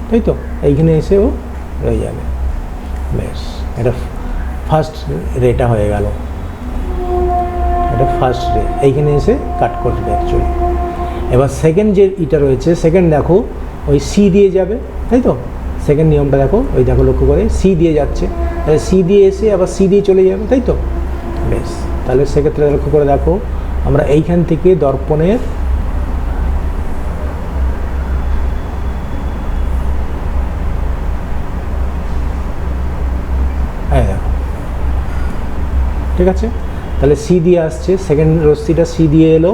তাই তো। এইখানে এসে ও রয়ে যাবে। বেশ, এটা ফার্স্ট রেটা হয়ে গেল, এটা ফার্স্ট রে এইখানে এসে কাট করবে অ্যাকচুয়ালি। এবার সেকেন্ড যে ইটা রয়েছে, সেকেন্ড দেখো ওই সি দিয়ে যাবে, তাই তো। সেকেন্ড নিয়মটা দেখো, ওই দেখো লক্ষ্য করে সি দিয়ে যাচ্ছে, তাহলে সি দিয়ে এসে আবার সি দিয়ে চলে যাবে, তাই তো। বেশ, তাহলে সেক্ষেত্রে লক্ষ্য করে দেখো আমরা এইখান থেকে দর্পণের দেখো, ঠিক আছে। তাহলে সি দিয়ে আসছে, সেকেন্ড রশ্মিটা সি দিয়ে এলো,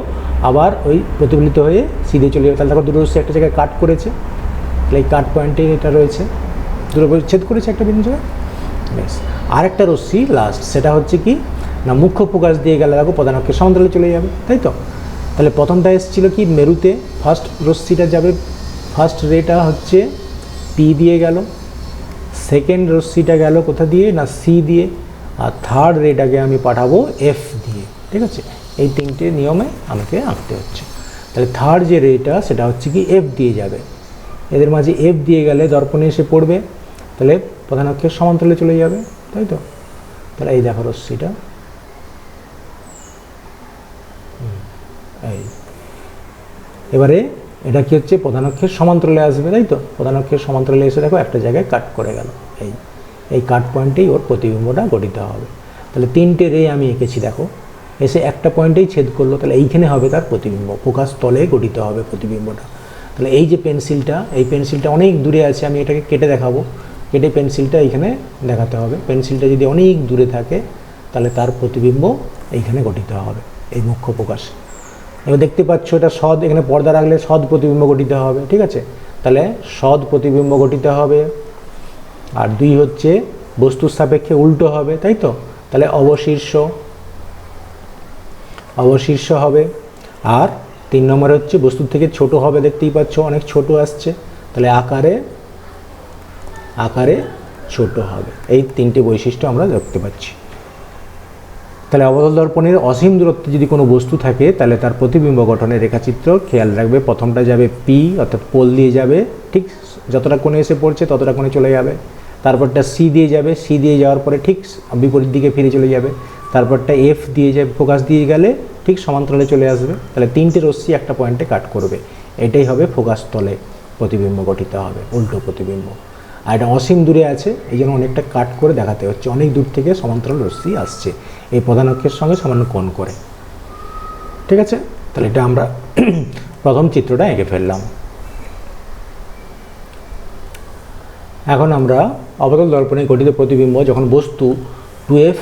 আবার ওই প্রতিফলিত হয়ে সি দিয়ে চলে যাবে। তাহলে দেখো দুটো রশ্মি একটা জায়গায় কাট করেছে, তাহলে এই কাট পয়েন্টে এটা রয়েছে, দুটো ছেদ করেছে একটা বিন্দু জায়গায়। বেশ, আরেকটা রশ্মি লাস্ট, সেটা হচ্ছে কি না মুখ্য ফোকাস দিয়ে গেলে দেখো প্রধান অক্ষের সমান্তরালে চলে যাবে, তাই তো। তাহলে প্রথমটা এসেছিল কি মেরুতে, ফার্স্ট রশ্মিটা যাবে, ফার্স্ট রেটা হচ্ছে পি দিয়ে গেল, সেকেন্ড রশ্মিটা গেল কোথা দিয়ে, না সি দিয়ে, আর থার্ড রেটাকে আমি পাঠাবো এফ দিয়ে। ঠিক আছে, এই তিনটে নিয়মে আমাকে আঁকতে হচ্ছে। তাহলে থার্ড যে রেটা সেটা হচ্ছে কি এফ দিয়ে যাবে, এদের মাঝে এফ দিয়ে গেলে দর্পণে এসে পড়বে, তাহলে প্রধান অক্ষের সমান্তরালে চলে যাবে, তাই তো। তাহলে এই দেখো রশ্মিটা, এই এবারে এটা কি হচ্ছে, প্রধান অক্ষের সমান্তরালে আসবে, তাই তো। প্রধান অক্ষের সমান্তরালে এসে দেখো একটা জায়গায় কাট করে গেল, এই কাট পয়েন্টেই ওর প্রতিবিম্বটা গঠিত হবে। তাহলে তিনটে রে আমি এঁকেছি, দেখো এসে একটা পয়েন্টেই ছেদ করলো, তাহলে এইখানে হবে তার প্রতিবিম্ব, ফোকাস তলে গঠিত হবে প্রতিবিম্বটা। তাহলে এই যে পেন্সিলটা, এই পেন্সিলটা অনেক দূরে আছে, আমি এটাকে কেটে দেখাবো, কেটে পেন্সিলটা এইখানে দেখাতে হবে। পেন্সিলটা যদি অনেক দূরে থাকে তাহলে তার প্রতিবিম্ব এইখানে গঠিত হবে, এই মুখ্য ফোকাস। এবার দেখতে পাচ্ছ এটা সদ, এখানে পর্দা রাখলে সদ প্রতিবিম্ব গঠিত হবে। ঠিক আছে, তাহলে সদ প্রতিবিম্ব গঠিত হবে। আর দুই হচ্ছে বস্তুর সাপেক্ষে উল্টো হবে, তাই তো। তাহলে অবশীর্ষ হবে। আর 3 নম্বরে হচ্ছে বস্তুর থেকে ছোট হবে, দেখতেই পাচ্ছ অনেক ছোট আসছে, তাহলে আকারে ছোট হবে। এই তিনটে বৈশিষ্ট্য আমরা দেখতে পাচ্ছি। তাহলে অবতল দর্পণের অসীম দূরত্বে যদি কোনো বস্তু থাকে তাহলে তার প্রতিবিম্ব গঠনের রেখাচিত্র খেয়াল রাখবে। প্রথমটা যাবে পি, অর্থাৎ পোল দিয়ে যাবে, ঠিক যতটা কোণে এসে পড়ছে ততটা কোণে চলে যাবে। তারপরটা সি দিয়ে যাবে, সি দিয়ে যাওয়ার পরে ঠিক বিপরীত দিকে ফিরে চলে যাবে। তারপরটা এফ দিয়ে যাবে, ফোকাস দিয়ে গেলে ঠিক সমান্তরালে চলে আসবে। তাহলে তিনটে রশ্মি একটা পয়েন্টে কাট করবে, এটাই হবে ফোকাস তলে প্রতিবিম্ব গঠিত হবে, উল্টো প্রতিবিম্ব। আর এটা অসীম দূরে আছে, এই জন্য অনেকটা কাট করে দেখাতে হচ্ছে, অনেক দূর থেকে সমান্তরাল রশ্মি আসছে এই প্রধান অক্ষের সঙ্গে সামান্য কোণ করে। ঠিক আছে, তাহলে এটা আমরা প্রথম চিত্রটা এঁকে ফেললাম। এখন আমরা অবতল দর্পণে গঠিত প্রতিবিম্ব যখন বস্তু 2f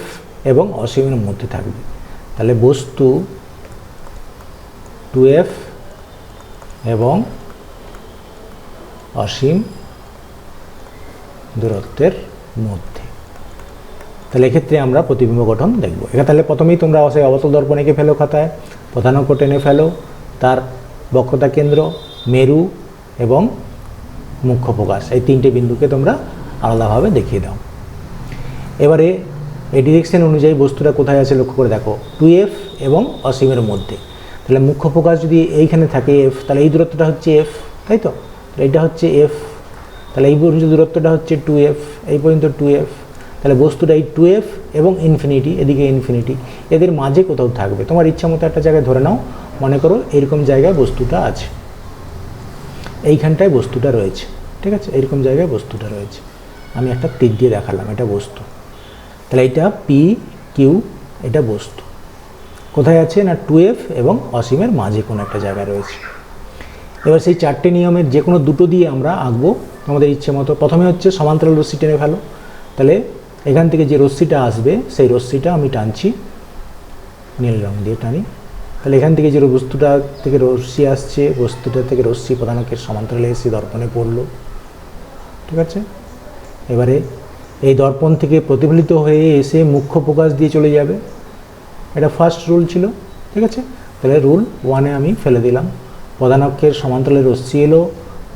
এবং অসীমের মধ্যে থাকবে, তাহলে বস্তু 2f এবং অসীম দূরত্বের মধ্যে, তাহলে এক্ষেত্রে আমরা প্রতিবিম্ব গঠন দেখব। এখানে তাহলে প্রথমেই তোমরা সেই অবতল দর্পণ এঁকে ফেলো খাতায়, প্রধান অক্ষ টেনে ফেলো, তার বক্রতা কেন্দ্র, মেরু এবং মুখ্য ফোকাস, এই তিনটে বিন্দুকে তোমরা আলাদাভাবে দেখিয়ে দাও। এবারে এই ডিরেকশন অনুযায়ী বস্তুটা কোথায় আছে লক্ষ্য করে দেখো, 2f এবং অসীমের মধ্যে। তাহলে মুখ্য ফোকাস যদি এইখানে থাকে এফ, তাহলে এই দূরত্বটা হচ্ছে এফ, তাই তো। এইটা হচ্ছে এফ, তাহলে এই পর্যন্ত দূরত্বটা হচ্ছে 2f, এই পর্যন্ত 2f। তাহলে বস্তুটা এই 2f এবং ইনফিনিটি, এদিকে ইনফিনিটি, এদের মাঝে কোথাও থাকবে। তোমার ইচ্ছা মতো একটা জায়গায় ধরে নাও, মনে করো এরকম জায়গায় বস্তুটা আছে, এইখানটায় বস্তুটা রয়েছে। ঠিক আছে, এরকম জায়গায় বস্তুটা রয়েছে, আমি একটা তীর দিয়ে দেখালাম, এটা বস্তু। তাহলে এটা পি কিউ, এটা বস্তু কোথায় আছে না 2f এবং অসীমের মাঝে কোনো একটা জায়গায় রয়েছে। এবার সেই চারটে নিয়মের যে কোনো দুটো দিয়ে আমরা আঁকবো তোমাদের ইচ্ছে মতো। প্রথমে হচ্ছে সমান্তরাল রশ্মি টেনে ফেলো, তাহলে এখান থেকে যে রশ্মিটা আসবে সেই রশ্মিটা আমি টানছি, নীল রং দিয়ে টানি। তাহলে এখান থেকে যে বস্তুটা থেকে রশ্মি আসছে, বস্তুটা থেকে রশ্মি প্রধান অক্ষের সমান্তরালে এসে দর্পণে পড়লো। ঠিক আছে, এবারে এই দর্পণ থেকে প্রতিফলিত হয়ে এসে মুখ্য ফোকাস দিয়ে চলে যাবে, এটা ফার্স্ট রুল ছিল। ঠিক আছে, তাহলে রুল 1-এ আমি ফেলে দিলাম, প্রধান অক্ষের সমান্তরালে রশ্মি এলো,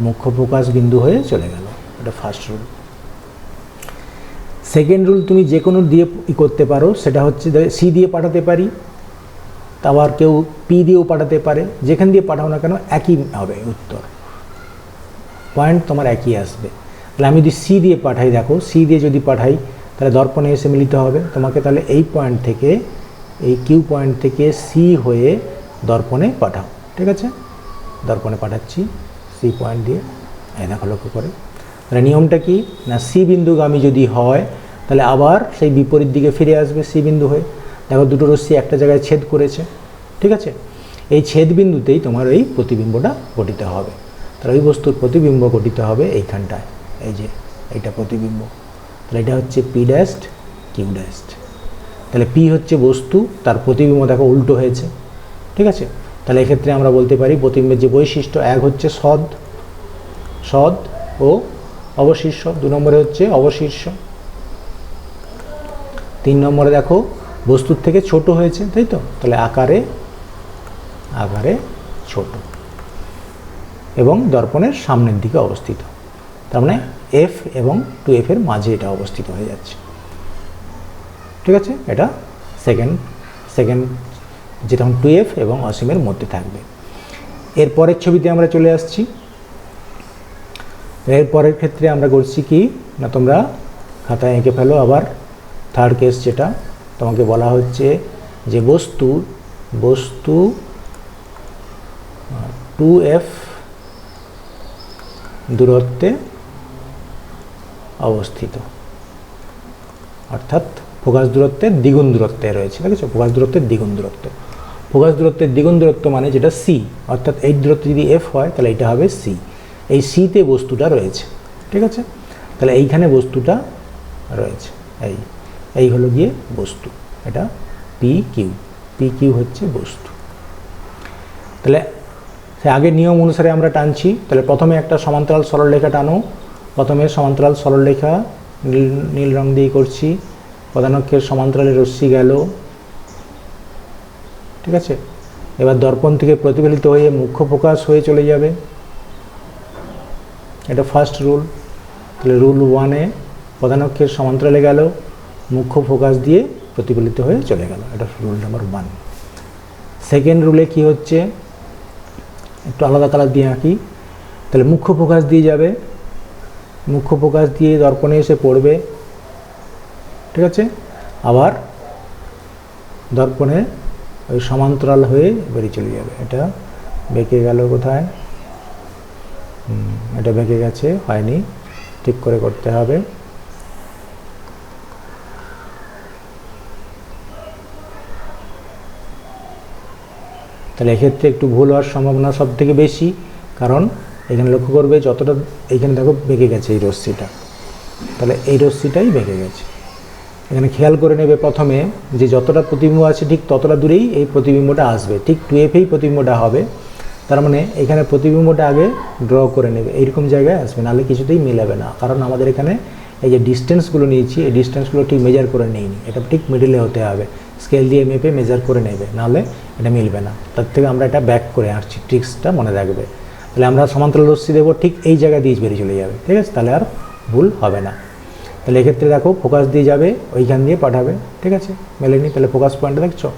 মুখ্য ফোকাস বিন্দু হয়ে চলে গেল, এটা ফার্স্ট রুল। সেকেন্ড রুল তুমি যে কোনো দিয়ে করতে পারো, সেটা হচ্ছে সি দিয়ে পাঠাতে পারি, আবার কেউ পি দিয়েও পাঠাতে পারে, যেখান দিয়ে পাঠাও না কেন একই হবে উত্তর, পয়েন্ট তোমার একই আসবে। তাহলে আমি যদি সি দিয়ে পাঠাই, দেখো সি দিয়ে যদি পাঠাই তাহলে দর্পণে এসে মিলিত হবে তোমাকে। তাহলে এই পয়েন্ট থেকে, এই কিউ পয়েন্ট থেকে সি হয়ে দর্পণে পাঠাও। ঠিক আছে, দর্পণে পাঠাচ্ছি সি পয়েন্ট দিয়ে, এই দেখো লক্ষ্য করে। তাহলে নিয়মটা কি না, সি বিন্দুগামী যদি হয় তাহলে আবার সেই বিপরীত দিকে ফিরে আসবে সি বিন্দু হয়ে। দেখো দুটো রশ্মি একটা জায়গায় ছেদ করেছে। ঠিক আছে, এই ছেদ বিন্দুতেই তোমার এই প্রতিবিম্বটা গঠিত হবে। তাহলে ওই বস্তুর প্রতিবিম্ব গঠিত হবে এইখানটায়, এই যে এইটা প্রতিবিম্ব। তাহলে এটা হচ্ছে পি ড্যাস্ট কিউ ড্যাস্ট। তাহলে পি হচ্ছে বস্তু, তার প্রতিবিম্ব দেখো উল্টো হয়েছে। ঠিক আছে, তাহলে এক্ষেত্রে আমরা বলতে পারি প্রতিবিম্বের যে বৈশিষ্ট্য, এক হচ্ছে সদ ও অবশীর্ষ, 2 নম্বরে হচ্ছে অবশীর্ষ, 3 নম্বরে দেখো বস্তুর থেকে ছোট হয়েছে, তাই তো। তাহলে আকারে ছোট এবং দর্পণের সামনের দিকে অবস্থিত। তার মানে এফ এবং 2f এর মাঝে এটা অবস্থিত হয়ে যাচ্ছে। ঠিক আছে, এটা সেকেন্ড যেটা 2f এবং অসীমের মধ্যে থাকবে। এর পরের ছবিতে আমরা চলে আসছি। এর পরের ক্ষেত্রে আমরা করছি কি না, তোমরা খাতায় এঁকে ফেলো আবার থার্ড কেস, যেটা তোমাকে বলা হচ্ছে যে বস্তু 2f দূরত্বে অবস্থিত, অর্থাৎ ফোকাস দূরত্বের দ্বিগুণ দূরত্বে রয়েছে। দেখেছো, ফোকাস দূরত্বের দ্বিগুণ দূরত্ব। ফোকাস দূরত্বের দ্বিগুণ দূরত্ব মানে যেটা সি, অর্থাৎ এই দূরত্ব যদি এফ হয় তাহলে এটা হবে সি। এই সিতে বস্তুটা রয়েছে। ঠিক আছে, তাহলে এইখানে বস্তুটা রয়েছে, এই হলো গিয়ে বস্তু, এটা পি কিউ হচ্ছে বস্তু। তাহলে আগের নিয়ম অনুসারে আমরা টানছি। তাহলে প্রথমে একটা সমান্তরাল সরলরেখা টানো। প্রথমে সমান্তরাল সরলরেখা নীল রং দিয়ে করছি। প্রধানক্ষের সমান্তরালে রশ্মি গেল। ঠিক আছে, এবার দর্পণ থেকে প্রতিফলিত হয়ে মুখ্য ফোকাস হয়ে চলে যাবে, এটা ফার্স্ট রুল। তাহলে রুল 1-এ প্রধানক্ষের সমান্তরালে গেল, মুখ্য ফোকাস দিয়ে প্রতিফলিত হয়ে চলে গেল, এটা রুল নাম্বার 1। সেকেন্ড রুলে কি হচ্ছে, একটু আলাদা কালার দিয়ে আঁকি। তাহলে মুখ্য ফোকাস দিয়ে যাবে, মুখ্য ফোকাস দিয়ে দর্পণে এসে পড়বে। ঠিক আছে, আবার দর্পণে ওই সমান্তরাল হয়ে বেরিয়ে চলে যাবে। এটা বেঁকে গেল কোথায়, এটা বেঁকে গেছে, হয়নি, ঠিক করে করতে হবে। তাহলে এক্ষেত্রে একটু ভুল হওয়ার সম্ভাবনা সব থেকে বেশি, কারণ এখানে লক্ষ্য করবে যতটা, এইখানে দেখো বেঁকে গেছে এই রশ্মিটা, তাহলে এই রশ্মিটাই বেঁকে গেছে। এখানে খেয়াল করে নেবে প্রথমে যে যতটা প্রতিবিম্ব আছে ঠিক ততটা দূরেই এই প্রতিবিম্বটা আসবে, ঠিক 2f-এই প্রতিবিম্বটা হবে। তার মানে এখানে প্রতিবিম্বটা আগে ড্র করে নেবে, এইরকম জায়গায় আসবে, নাহলে কিছুতেই মিলাবে না। কারণ আমাদের এখানে এই যে ডিস্টেন্সগুলো নিয়েছি, এই ডিস্টেন্সগুলো ঠিক মেজার করে নিইনি, এটা ঠিক মিডিলে হতে হবে, স্কেল দিয়ে মেপে মেজার করে নেবে, নাহলে এটা মিলবে না। তার থেকে আমরা এটা ব্যাক করে আসছি, ট্রিক্সটা মনে রাখবে। তাহলে আমরা সমান্তরাল রশ্মি দেবো, ঠিক এই জায়গায় দিয়ে বেরিয়ে চলে যাবে। ঠিক আছে, তাহলে আর ভুল হবে না। তাহলে এক্ষেত্রে দেখো ফোকাস দিয়ে যাবে, ওইখান দিয়ে পাঠাবে। ঠিক আছে, মেলেনি, তাহলে ফোকাস পয়েন্টটা দেখছো,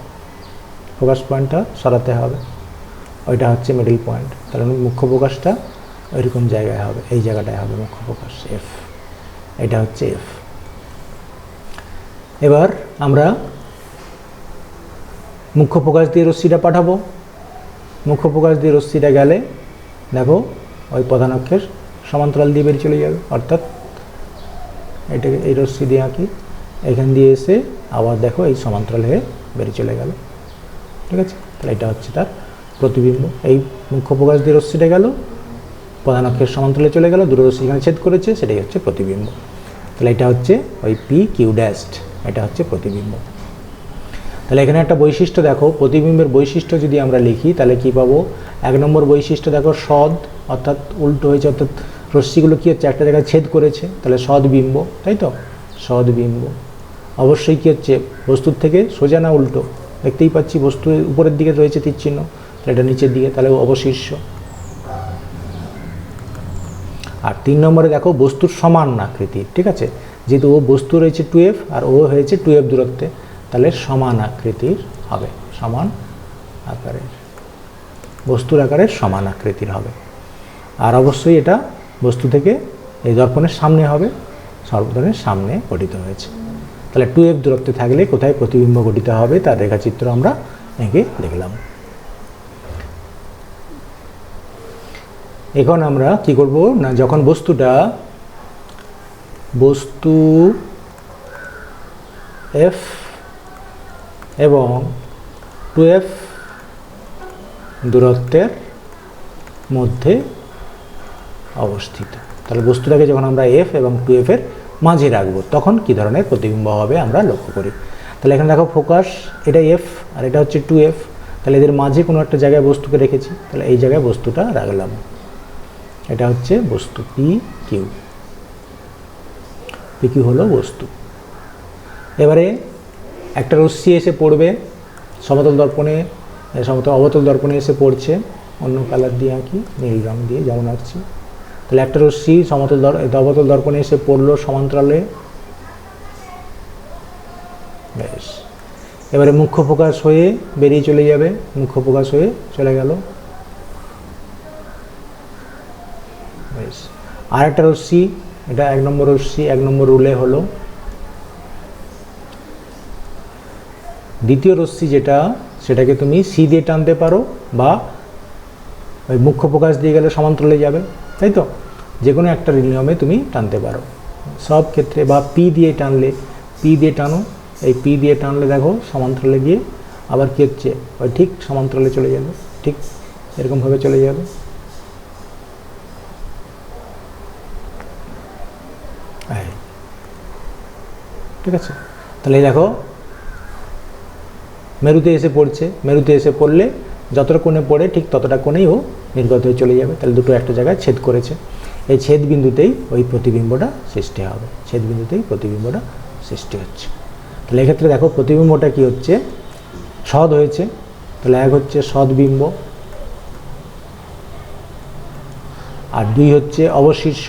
ফোকাস পয়েন্টটা সরাতে হবে, ওইটা হচ্ছে মিডল পয়েন্ট। তাহলে মুখ্য ফোকাসটা ওইরকম জায়গায় হবে, এই জায়গাটায় হবে মুখ্য ফোকাস, এফ, এটা হচ্ছে এফ। এবার আমরা মুখ্য ফোকাস দিয়ে রশ্মিটা পাঠাবো। মুখ্য ফোকাস দিয়ে রশ্মিটা গেলে দেখো ওই প্রধান অক্ষের সমান্তরাল দিয়ে বেরিয়ে চলে যাবে, অর্থাৎ এটাকে এই রশ্মি দিয়ে আঁকি, এখান দিয়ে এসে আবার দেখো এই সমান্তরাল হয়ে বেরিয়ে চলে গেল। ঠিক আছে, তাহলে এটা হচ্ছে তার প্রতিবিম্ব। এই মুখ্য ফোকাস দিয়ে রশ্মিটা গেল, প্রধান অক্ষের সমান্তরালে চলে গেল, দুটো রশ্মি এখানে ছেদ করেছে, সেটাই হচ্ছে প্রতিবিম্ব। তাহলে এটা হচ্ছে ওই পি কিউ ড্যাস্ট, এটা হচ্ছে প্রতিবিম্ব। তাহলে এখানে একটা বৈশিষ্ট্য দেখো, প্রতিবিম্বের বৈশিষ্ট্য যদি আমরা লিখি তাহলে কি পাবো, 1 নম্বর বৈশিষ্ট্য দেখো সদ, অর্থাৎ উল্টো হয়েছে, অর্থাৎ রশ্মিগুলো কী হচ্ছে একটা জায়গায় ছেদ করেছে, তাহলে সদ্বিম্ব, তাই তো, সদ্বিম্ব। অবশ্যই কী হচ্ছে, বস্তুর থেকে সোজা না উল্টো, দেখতেই পাচ্ছি বস্তু উপরের দিকে রয়েছে তীর চিহ্ন, তাহলে এটা নিচের দিকে, তাহলে অবশিষ্য। আর 3 নম্বরে দেখো বস্তুর সমান আকৃতির। ঠিক আছে, যেহেতু ও বস্তু রয়েছে 2f আর ও হয়েছে 2f দূরত্বে, তাহলে সমান আকৃতির হবে, সমান আকারের, বস্তুর আকারের সমান আকৃতির হবে। আর অবশ্যই এটা বস্তু থেকে এই দর্পণের সামনে হবে, সর্বদর্পণের সামনে গঠিত হয়েছে। তাহলে 2f দূরত্বে থাকলে কোথায় প্রতিবিম্ব গঠিত হবে তার রেখাচিত্র আমরা এঁকে দেখলাম। এখন আমরা কি করব না, যখন বস্তু f এবং 2f দূরত্বের মধ্যে অবস্থিত, তাহলে বস্তুটাকে যখন আমরা f এবং 2f এর মাঝে রাখবো তখন কি ধরনের প্রতিবিম্ব হবে আমরা লক্ষ্য করি। তাহলে এখানে দেখো ফোকাস, এটা f আর এটা হচ্ছে 2f, তাহলে এদের মাঝে কোনো একটা জায়গায় বস্তুকে রেখেছি, তাহলে এই জায়গায় বস্তুটা রাখলাম, এটা হচ্ছে বস্তু পি কিউ হলো বস্তু। এবারে একটা রশ্মি এসে পড়বে সমতল দর্পণে, অবতল দর্পণে এসে পড়ছে, অন্য কালার দিয়ে আঁকি, নীল রং দিয়ে যেমন আঁকছি। তাহলে একটা রশ্মি অবতল দর্পণে এসে পড়লো সমান্তরালে, বেশ। এবারে মুখ্য ফোকাস হয়ে বেরিয়ে চলে যাবে, মুখ্য ফোকাস হয়ে চলে গেল, বেশ। আর একটা রশ্মি, এটা 1 নম্বর রশ্মি, 1 নম্বর রুলে হলো। দ্বিতীয় রশ্মি যেটা, সেটাকে তুমি সি দিয়ে টানতে পারো, বা ওই মুখ্য ফোকাস দিয়ে গেলে সমান্তরালে যাবে, তাই তো? যে কোনো একটা নিয়মে তুমি টানতে পারো সব ক্ষেত্রে, বা পি দিয়ে টানলে, পি দিয়ে টানো, এই পি দিয়ে টানলে দেখো সমান্তরালে গিয়ে আবার কী হচ্ছে, ওই ঠিক সমান্তরালে চলে যাবে, ঠিক এরকমভাবে চলে যাবে। ঠিক আছে, তাহলে দেখো মেরুতে এসে পড়ছে, মেরুতে এসে পড়লে যতটা কোণে পড়ে ঠিক ততটা কোণেই ও নির্গত হয়ে চলে যাবে। তাহলে দুটো একটা জায়গায় ছেদ করেছে, এই ছেদ বিন্দুতেই ওই প্রতিবিম্বটা সৃষ্টি হবে, ছেদ বিন্দুতেই প্রতিবিম্বটা সৃষ্টি হচ্ছে। তাহলে এক্ষেত্রে দেখো প্রতিবিম্বটা কি হচ্ছে, সৎ হয়েছে। তাহলে 1 হচ্ছে সৎ বিম্ব, আর 2 হচ্ছে অবশীর্ষ,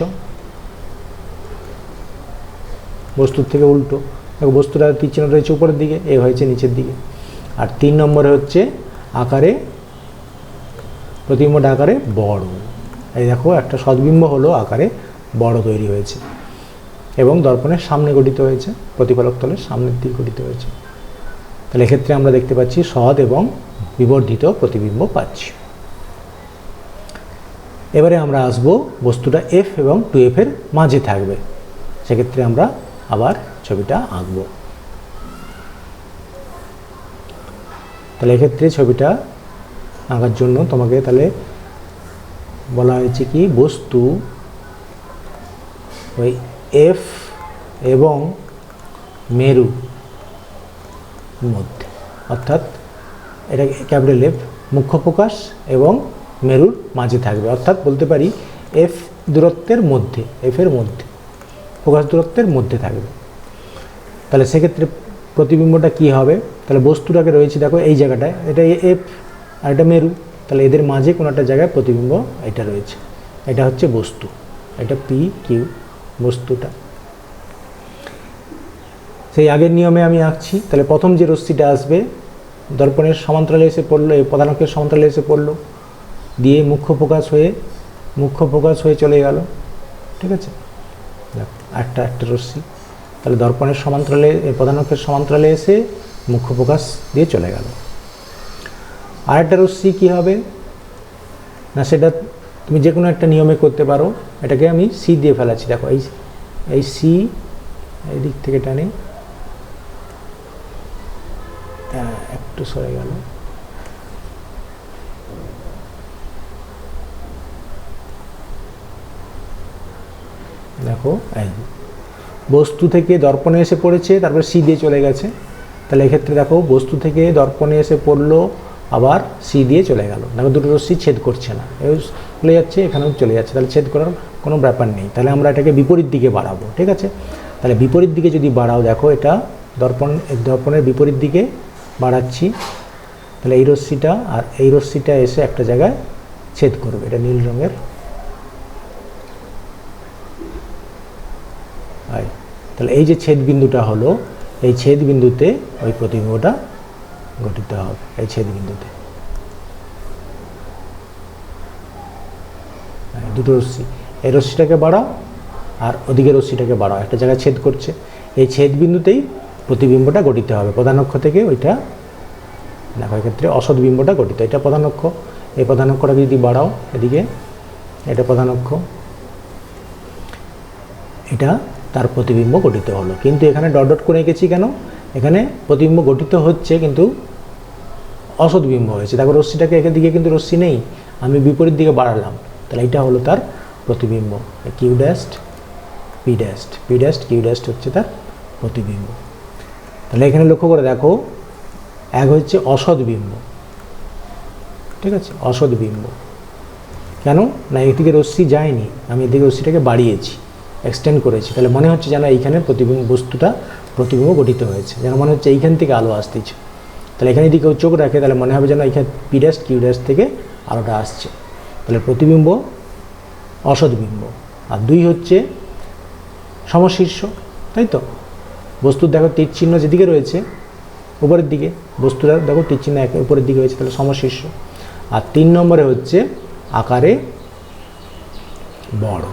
বস্তুর থেকে উল্টো। দেখো বস্তুটা তীর রয়েছে উপরের দিকে, এ হয়েছে নিচের দিকে। আর 3 নম্বরে হচ্ছে আকারে, প্রতিবিম্বটা আকারে বড়। এই দেখো একটা সদ্বিম্ব হলো আকারে বড় তৈরি হয়েছে, এবং দর্পণের সামনে গঠিত হয়েছে, প্রতিফলক তলের সামনের দিকে গঠিত হয়েছে। তাহলে এক্ষেত্রে আমরা দেখতে পাচ্ছি সৎ এবং বিবর্ধিত প্রতিবিম্ব পাচ্ছি। এবারে আমরা আসবো বস্তুটা এফ এবং 2F এর মাঝে থাকবে, সেক্ষেত্রে আমরা আবার ছবিটা আঁকবো। তাহলে এক্ষেত্রে ছবিটা আঁকার জন্য তোমাকে তাহলে বলা হয়েছে কি, বস্তু ওই এফ এবং মেরু মধ্যে, অর্থাৎ এটা ক্যাপিটাল এফ, মুখ্য ফোকাস এবং মেরুর মাঝে থাকবে, অর্থাৎ বলতে পারি এফ দূরত্বের মধ্যে, এফের মধ্যে, ফোকাস দূরত্বের মধ্যে থাকবে। তাহলে সেক্ষেত্রে প্রতিবিম্বটা কি হবে, তাহলে বস্তুটাকে রয়েছে দেখো এই জায়গাটায়, এটা এফ আর এটা মেরু, তাহলে এদের মাঝে কোনো একটা জায়গায় প্রতিবিম্ব এটা রয়েছে, এটা হচ্ছে বস্তু, এটা পি কিউ বস্তুটা। সেই আগের নিয়মে আমি আঁকছি। তাহলে প্রথম যে রশ্মিটা আসবে দর্পণের সমান্তরালে এসে পড়লো, এই প্রধানকের সমান্তরালে এসে পড়লো, দিয়ে মুখ্য ফোকাস হয়ে চলে গেল। ঠিক আছে, একটা রশ্মি, তাহলে দর্পণের সমান্তরালে, প্রধানকের সমান্তরালে এসে মুখ্য ফোকাস দিয়ে চলে গেল। আরেকটা রশ্মি কী হবে না, সেটা তুমি যে কোনো একটা নিয়মে করতে পারো। এটাকে আমি সি দিয়ে ফেলাচ্ছি, দেখো এই সি এই দিক থেকে টানি, একটু সরে গেল, দেখো এই বস্তু থেকে দর্পণে এসে পড়েছে, তারপর সি দিয়ে চলে গেছে। তাহলে এক্ষেত্রে দেখো বস্তু থেকে দর্পণে এসে পড়লো, আবার সি দিয়ে চলে গেল। দেখো দুটো রশ্মি ছেদ করছে না, এও চলে যাচ্ছে, এখানেও চলে যাচ্ছে, তাহলে ছেদ করার কোনো ব্যাপার নেই। তাহলে আমরা এটাকে বিপরীত দিকে বাড়াবো। ঠিক আছে, তাহলে বিপরীত দিকে যদি বাড়াও, দেখো এটা দর্পণের বিপরীত দিকে বাড়াচ্ছি, তাহলে এই রশ্মিটা আর এই রশ্মিটা এসে একটা জায়গায় ছেদ করবে, এটা নীল রঙের। তাহলে এই যে ছেদ বিন্দুটা হলো, এই ছেদ বিন্দুতে ওই প্রতিবিম্বটা গঠিত হবে, এই ছেদ বিন্দুতে। দুটো রশ্মি, এই রশ্মিটাকে বাড়াও আর ওদিকে রশ্মিটাকে বাড়াও, একটা জায়গায় ছেদ করছে, এই ছেদ বিন্দুতেই প্রতিবিম্বটা গঠিত হবে। প্রধানক্ষ থেকে ওইটা দেখো, এক্ষেত্রে অসৎ বিম্বটা গঠিত, এটা প্রধানক্ষ, এই প্রধানক্ষটাকে যদি বাড়াও এদিকে, এটা প্রধানক্ষ, এটা তার প্রতিবিম্ব গঠিত হলো। কিন্তু এখানে ডট ডট করে এঁকেছি কেন, এখানে প্রতিবিম্ব গঠিত হচ্ছে কিন্তু অসৎ বিম্ব হয়েছে। দেখো রশ্মিটাকে এখান দিকে কিন্তু রশ্মি নেই, আমি বিপরীত দিকে বাড়ালাম, তাহলে এটা হলো তার প্রতিবিম্ব। কিউ ড্যাস্ট পি ড্যাস্ট, পি ড্যাস্ট কিউ ড্যাস্ট হচ্ছে তার প্রতিবিম্ব। তাহলে এখানে লক্ষ্য করে দেখো, এক হচ্ছে অসৎ বিম্ব। ঠিক আছে, অসৎ বিম্ব কেন না, এদিকে রশ্মি যায়নি, আমি এদিকে রশ্মিটাকে বাড়িয়েছি, এক্সটেন্ড করেছি, তাহলে মনে হচ্ছে যেন এইখানে প্রতিবিম্ব, বস্তুটা প্রতিবিম্ব গঠিত হয়েছে, যেন মনে হচ্ছে এইখান থেকে আলো আসতেছে। তাহলে এখানে যদি কেউ চোখ রাখে, তাহলে মনে হবে যেন এইখানে পি ড্যাশ কিউ ড্যাশ থেকে আলোটা আসছে। তাহলে প্রতিবিম্ব অসৎবিম্ব। আর 2 হচ্ছে সমশীর্ষ, তাই তো? বস্তুর দেখো তীর চিহ্ন যেদিকে রয়েছে উপরের দিকে, বস্তুটা দেখো তীর চিহ্ন উপরের দিকে হয়েছে, তাহলে সমশীর্ষ। আর 3 নম্বরে হচ্ছে আকারে বড়।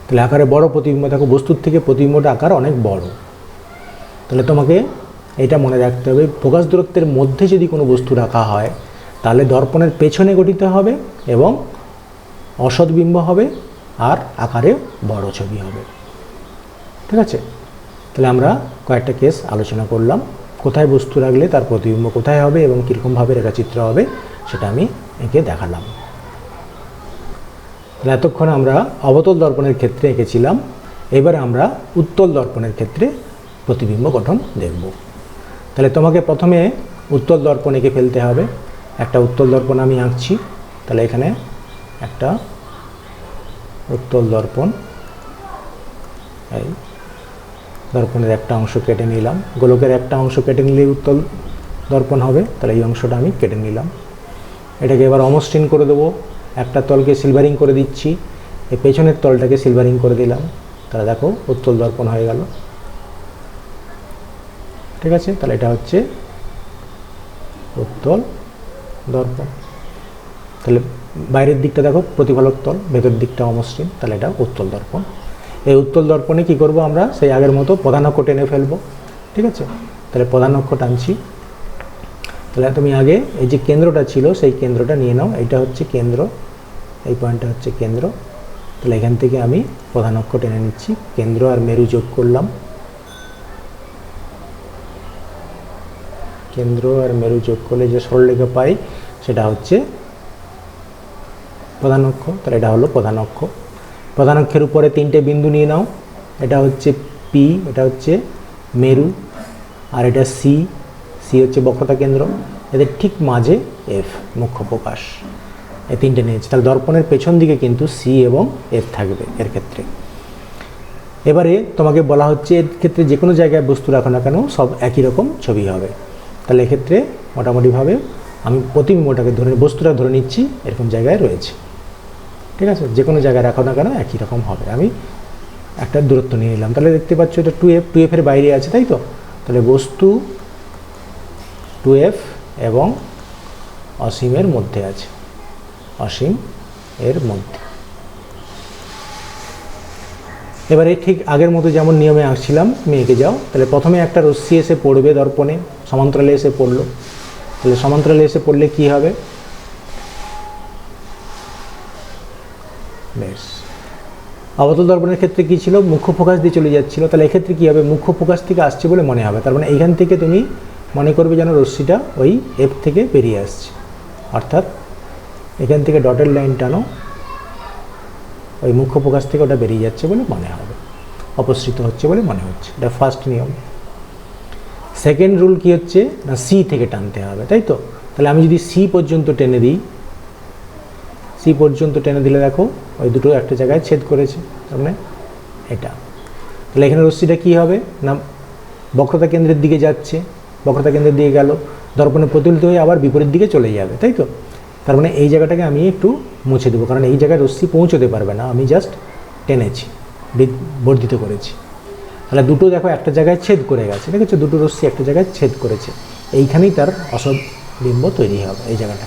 তাহলে আকারে বড় প্রতিবিম্ব, দেখো বস্তুর থেকে প্রতিবিম্বটা আকার অনেক বড়। তাহলে তোমাকে এটা মনে রাখতে হবে, ফোকাস দূরত্বের মধ্যে যদি কোনো বস্তু রাখা হয় তাহলে দর্পণের পেছনে গঠিত হবে এবং অসৎবিম্ব হবে আর আকারে বড় ছবি হবে। ঠিক আছে? তাহলে আমরা কয়েকটা কেস আলোচনা করলাম, কোথায় বস্তু রাখলে তার প্রতিবিম্ব কোথায় হবে এবং কীরকমভাবে রেখাচিত্র হবে সেটা আমি এঁকে দেখালাম। তাহলে এতক্ষণ আমরা অবতল দর্পণের ক্ষেত্রে এঁকেছিলাম, এবারে আমরা উত্তল দর্পণের ক্ষেত্রে প্রতিবিম্ব গঠন দেখব। তাহলে তোমাকে প্রথমে উত্তল দর্পণ এঁকে ফেলতে হবে। একটা উত্তল দর্পণ আমি আঁকছি। তাহলে এখানে একটা উত্তল দর্পণ, এই দর্পণের একটা অংশ কেটে নিলাম, গোলকের একটা অংশ কেটে নিলেই উত্তল দর্পণ হবে। তাহলে এই অংশটা আমি কেটে নিলাম। এটাকে এবার অমসৃণ করে দেবো, একটা তলকে সিলভারিং করে দিচ্ছি, এই পেছনের তলটাকে সিলভারিং করে দিলাম। তাহলে দেখো উত্তল দর্পণ হয়ে গেল। ঠিক আছে? তাহলে এটা হচ্ছে উত্তল দর্পণ। তাহলে বাইরের দিকটা দেখো প্রতিফলক তল, ভেতর দিকটা অমসৃণ, তাহলে এটা উত্তল দর্পণ। এই উত্তল দর্পণে কী করব আমরা, সেই আগের মতো প্রধান অক্ষ টেনে ফেলবো। ঠিক আছে? তাহলে প্রধান অক্ষ টানছি। তাহলে তুমি আগে এই যে কেন্দ্রটা ছিল সেই কেন্দ্রটা নিয়ে নাও, এটা হচ্ছে কেন্দ্র, এই পয়েন্টটা হচ্ছে কেন্দ্র। তাহলে এখান থেকে আমি প্রধান অক্ষ টেনে নিচ্ছি, কেন্দ্র আর মেরু যোগ করলাম, কেন্দ্র আর মেরু যোগ করলে যে সরলরেখা পাই সেটা হচ্ছে প্রধান অক্ষ। তাহলে এটা হলো প্রধান অক্ষ। প্রধান অক্ষের উপরে 3টে বিন্দু নিয়ে নাও, এটা হচ্ছে পি, এটা হচ্ছে মেরু, আর এটা সি, সি হচ্ছে বক্রতা কেন্দ্র, এদের ঠিক মাঝে এফ মুখ্য প্রকাশ। এই 3টে নিয়েছে। তাহলে দর্পণের পেছন দিকে কিন্তু সি এবং এফ থাকবে এর ক্ষেত্রে। এবারে তোমাকে বলা হচ্ছে এর ক্ষেত্রে যে কোনো জায়গায় বস্তু রাখো না কেন সব একই রকম ছবি হবে। তাহলে এক্ষেত্রে মোটামুটিভাবে আমি প্রতিবিম্বটাকে ধরে, বস্তুটা ধরে নিচ্ছি এরকম জায়গায় রয়েছে। ঠিক আছে? যে কোনো জায়গায় রাখো না কেন একই রকম হবে। আমি একটা দূরত্ব নিয়ে নিলাম। তাহলে দেখতে পাচ্ছ এটা 2f, 2f এর বাইরে আছে, তাই তো? তাহলে বস্তু 2f এবং অসীমের মধ্যে আছে, অসীম এর মধ্যে। এবারে ঠিক আগের মতো যেমন নিয়মে আঁকছিলাম তুমি এঁকে যাও। তাহলে প্রথমে একটা রশ্মি এসে পড়বে দর্পণে, সমান্তরালে এসে পড়লো। তাহলে সমান্তরালে এসে পড়লে কি হবে? বেশ। অবতল দর্পণের ক্ষেত্রে কী ছিল, মুখ্য ফোকাস দিয়ে চলে যাচ্ছিলো। তাহলে এক্ষেত্রে কী হবে, মুখ্য ফোকাস থেকে আসছে বলে মনে হবে। তার মানে এইখান থেকে তুমি মনে করবে যেন রশ্মিটা ওই এফ থেকে বেরিয়ে আসছে, অর্থাৎ এখান থেকে ডটের লাইন টানো, ওই মুখ্য ফোকাস থেকে ওটা বেরিয়ে যাচ্ছে বলে মনে হবে, অপসৃত হচ্ছে বলে মনে হচ্ছে। এটা ফার্স্ট নিয়ম। সেকেন্ড রুল কী হচ্ছে না, সি থেকে টানতে হবে, তাই তো? তাহলে আমি যদি সি পর্যন্ত টেনে দিই, সি পর্যন্ত টেনে দিলে দেখো ওই দুটো একটা জায়গায় ছেদ করেছে, তার মানে এটা। তাহলে এখানে রশ্মিটা কী হবে না, বক্রতা কেন্দ্রের দিকে যাচ্ছে, বক্রতা কেন্দ্রের দিকে গেল, দর্পণে প্রতিফলিত হয়ে আবার বিপরীত দিকে চলে যাবে, তাই তো? তার মানে এই জায়গাটাকে আমি একটু মুছে দেবো, কারণ এই জায়গায় রশ্মি পৌঁছতে পারবে না, আমি জাস্ট টেনেছি, বর্ধিত করেছি। তাহলে দুটো দেখো একটা জায়গায় ছেদ করে গেছে, দেখেছো? দুটো রশ্মি একটা জায়গায় ছেদ করেছে, এইখানেই তার অসৎ বিম্ব তৈরি হবে, এই জায়গাটা।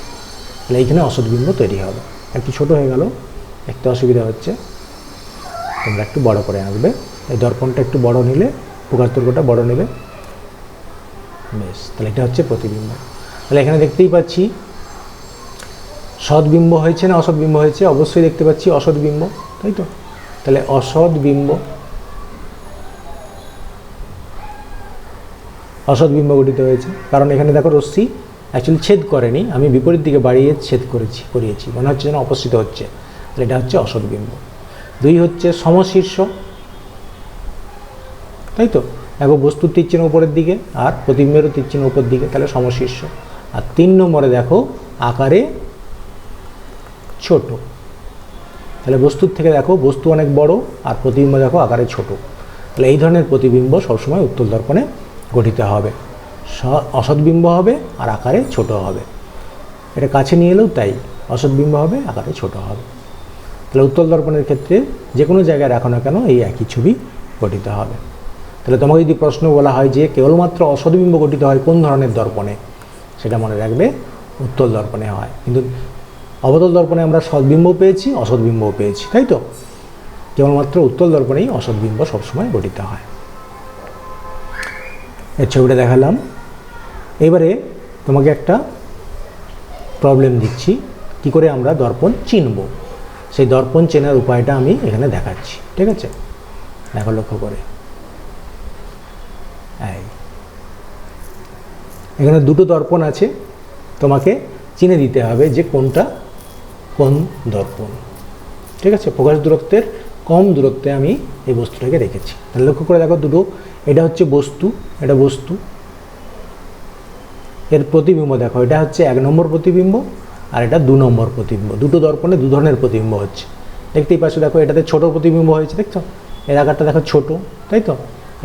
তাহলে এইখানে অসৎ বিম্ব তৈরি হবে। একটু ছোট হয়ে গেল, দেখতে অসুবিধা হচ্ছে, তোমরা একটু বড় করে আঁকবে। এই দর্পণটা একটু বড় নিলে, ফোকাস দৈর্ঘ্যটা বড় নেবে। বেশ, তাহলে এটা হচ্ছে প্রতিবিম্ব। তাহলে এখানে দেখতেই পাচ্ছি সৎবিম্ব হয়েছে না অসৎ বিম্ব হয়েছে? অবশ্যই দেখতে পাচ্ছি অসৎ বিম্ব, তাই তো? তাহলে অসৎ বিম্ব, অসৎ বিম্ব গঠিত হয়েছে, কারণ এখানে দেখো রশ্মি অ্যাকচুয়ালি ছেদ করেনি, আমি বিপরীত দিকে বাড়িয়ে ছেদ করিয়েছি, মনে হচ্ছে যেন অপসৃত হচ্ছে। তাহলে এটা হচ্ছে অসৎ বিম্ব। 2 হচ্ছে সমশীর্ষ, তাই তো? দেখো বস্তুর তীর চিহ্ন উপরের দিকে আর প্রতিবিম্বেরও তীর চিহ্ন উপর দিকে, তাহলে সমশীর্ষ। আর 3 নম্বরে দেখো আকারে ছোট, তাহলে বস্তুর থেকে দেখো বস্তু অনেক বড় আর প্রতিবিম্ব দেখো আকারে ছোট। তাহলে এই ধরনের প্রতিবিম্ব সবসময় উত্তল দর্পণে গঠিত হবে, অসৎবিম্ব হবে আর আকারে ছোট হবে। এটা কাছে নিয়ে এলেও তাই, অসৎবিম্ব হবে, আকারে ছোট হবে। তাহলে উত্তল দর্পণের ক্ষেত্রে যে কোনো জায়গায় রাখো না কেন এই একই ছবি গঠিত হবে। তাহলে তোমাকে যদি প্রশ্ন বলা হয় যে কেবলমাত্র অসৎবিম্ব গঠিত হয় কোন ধরনের দর্পণে, সেটা মনে রাখবে উত্তল দর্পণে হয়। কিন্তু অবতল দর্পণে আমরা সৎবিম্ব পেয়েছি, অসৎবিম্বও পেয়েছি, তাই তো? কেবলমাত্র উত্তল দর্পণেই অসৎবিম্ব সবসময় গঠিত হয়। এর ছবিটা দেখালাম। এবারে তোমাকে একটা প্রবলেম দিচ্ছি, কি করে আমরা দর্পণ চিনব, সেই দর্পণ চেনার উপায়টা আমি এখানে দেখাচ্ছি, ঠিক আছে? দেখো লক্ষ্য করে, এখানে দুটো দর্পণ আছে, তোমাকে চিনে দিতে হবে যে কোনটা কোন দর্পণ, ঠিক আছে? ফোকাস দূরত্বের কম দূরত্বে আমি এই বস্তুটাকে রেখেছি। তাহলে লক্ষ্য করে দেখো, দুটো, এটা হচ্ছে বস্তু, এটা বস্তু, এর প্রতিবিম্ব দেখো, এটা হচ্ছে 1 নম্বর প্রতিবিম্ব আর এটা 2 নম্বর প্রতিবিম্ব। দুটো দর্পণে দু ধরনের প্রতিবিম্ব হচ্ছে, দেখতেই পাচ্ছ। দেখো এটাতে ছোট প্রতিবিম্ব হয়েছে, দেখছো? এর আকারটা দেখো ছোট, তাই তো?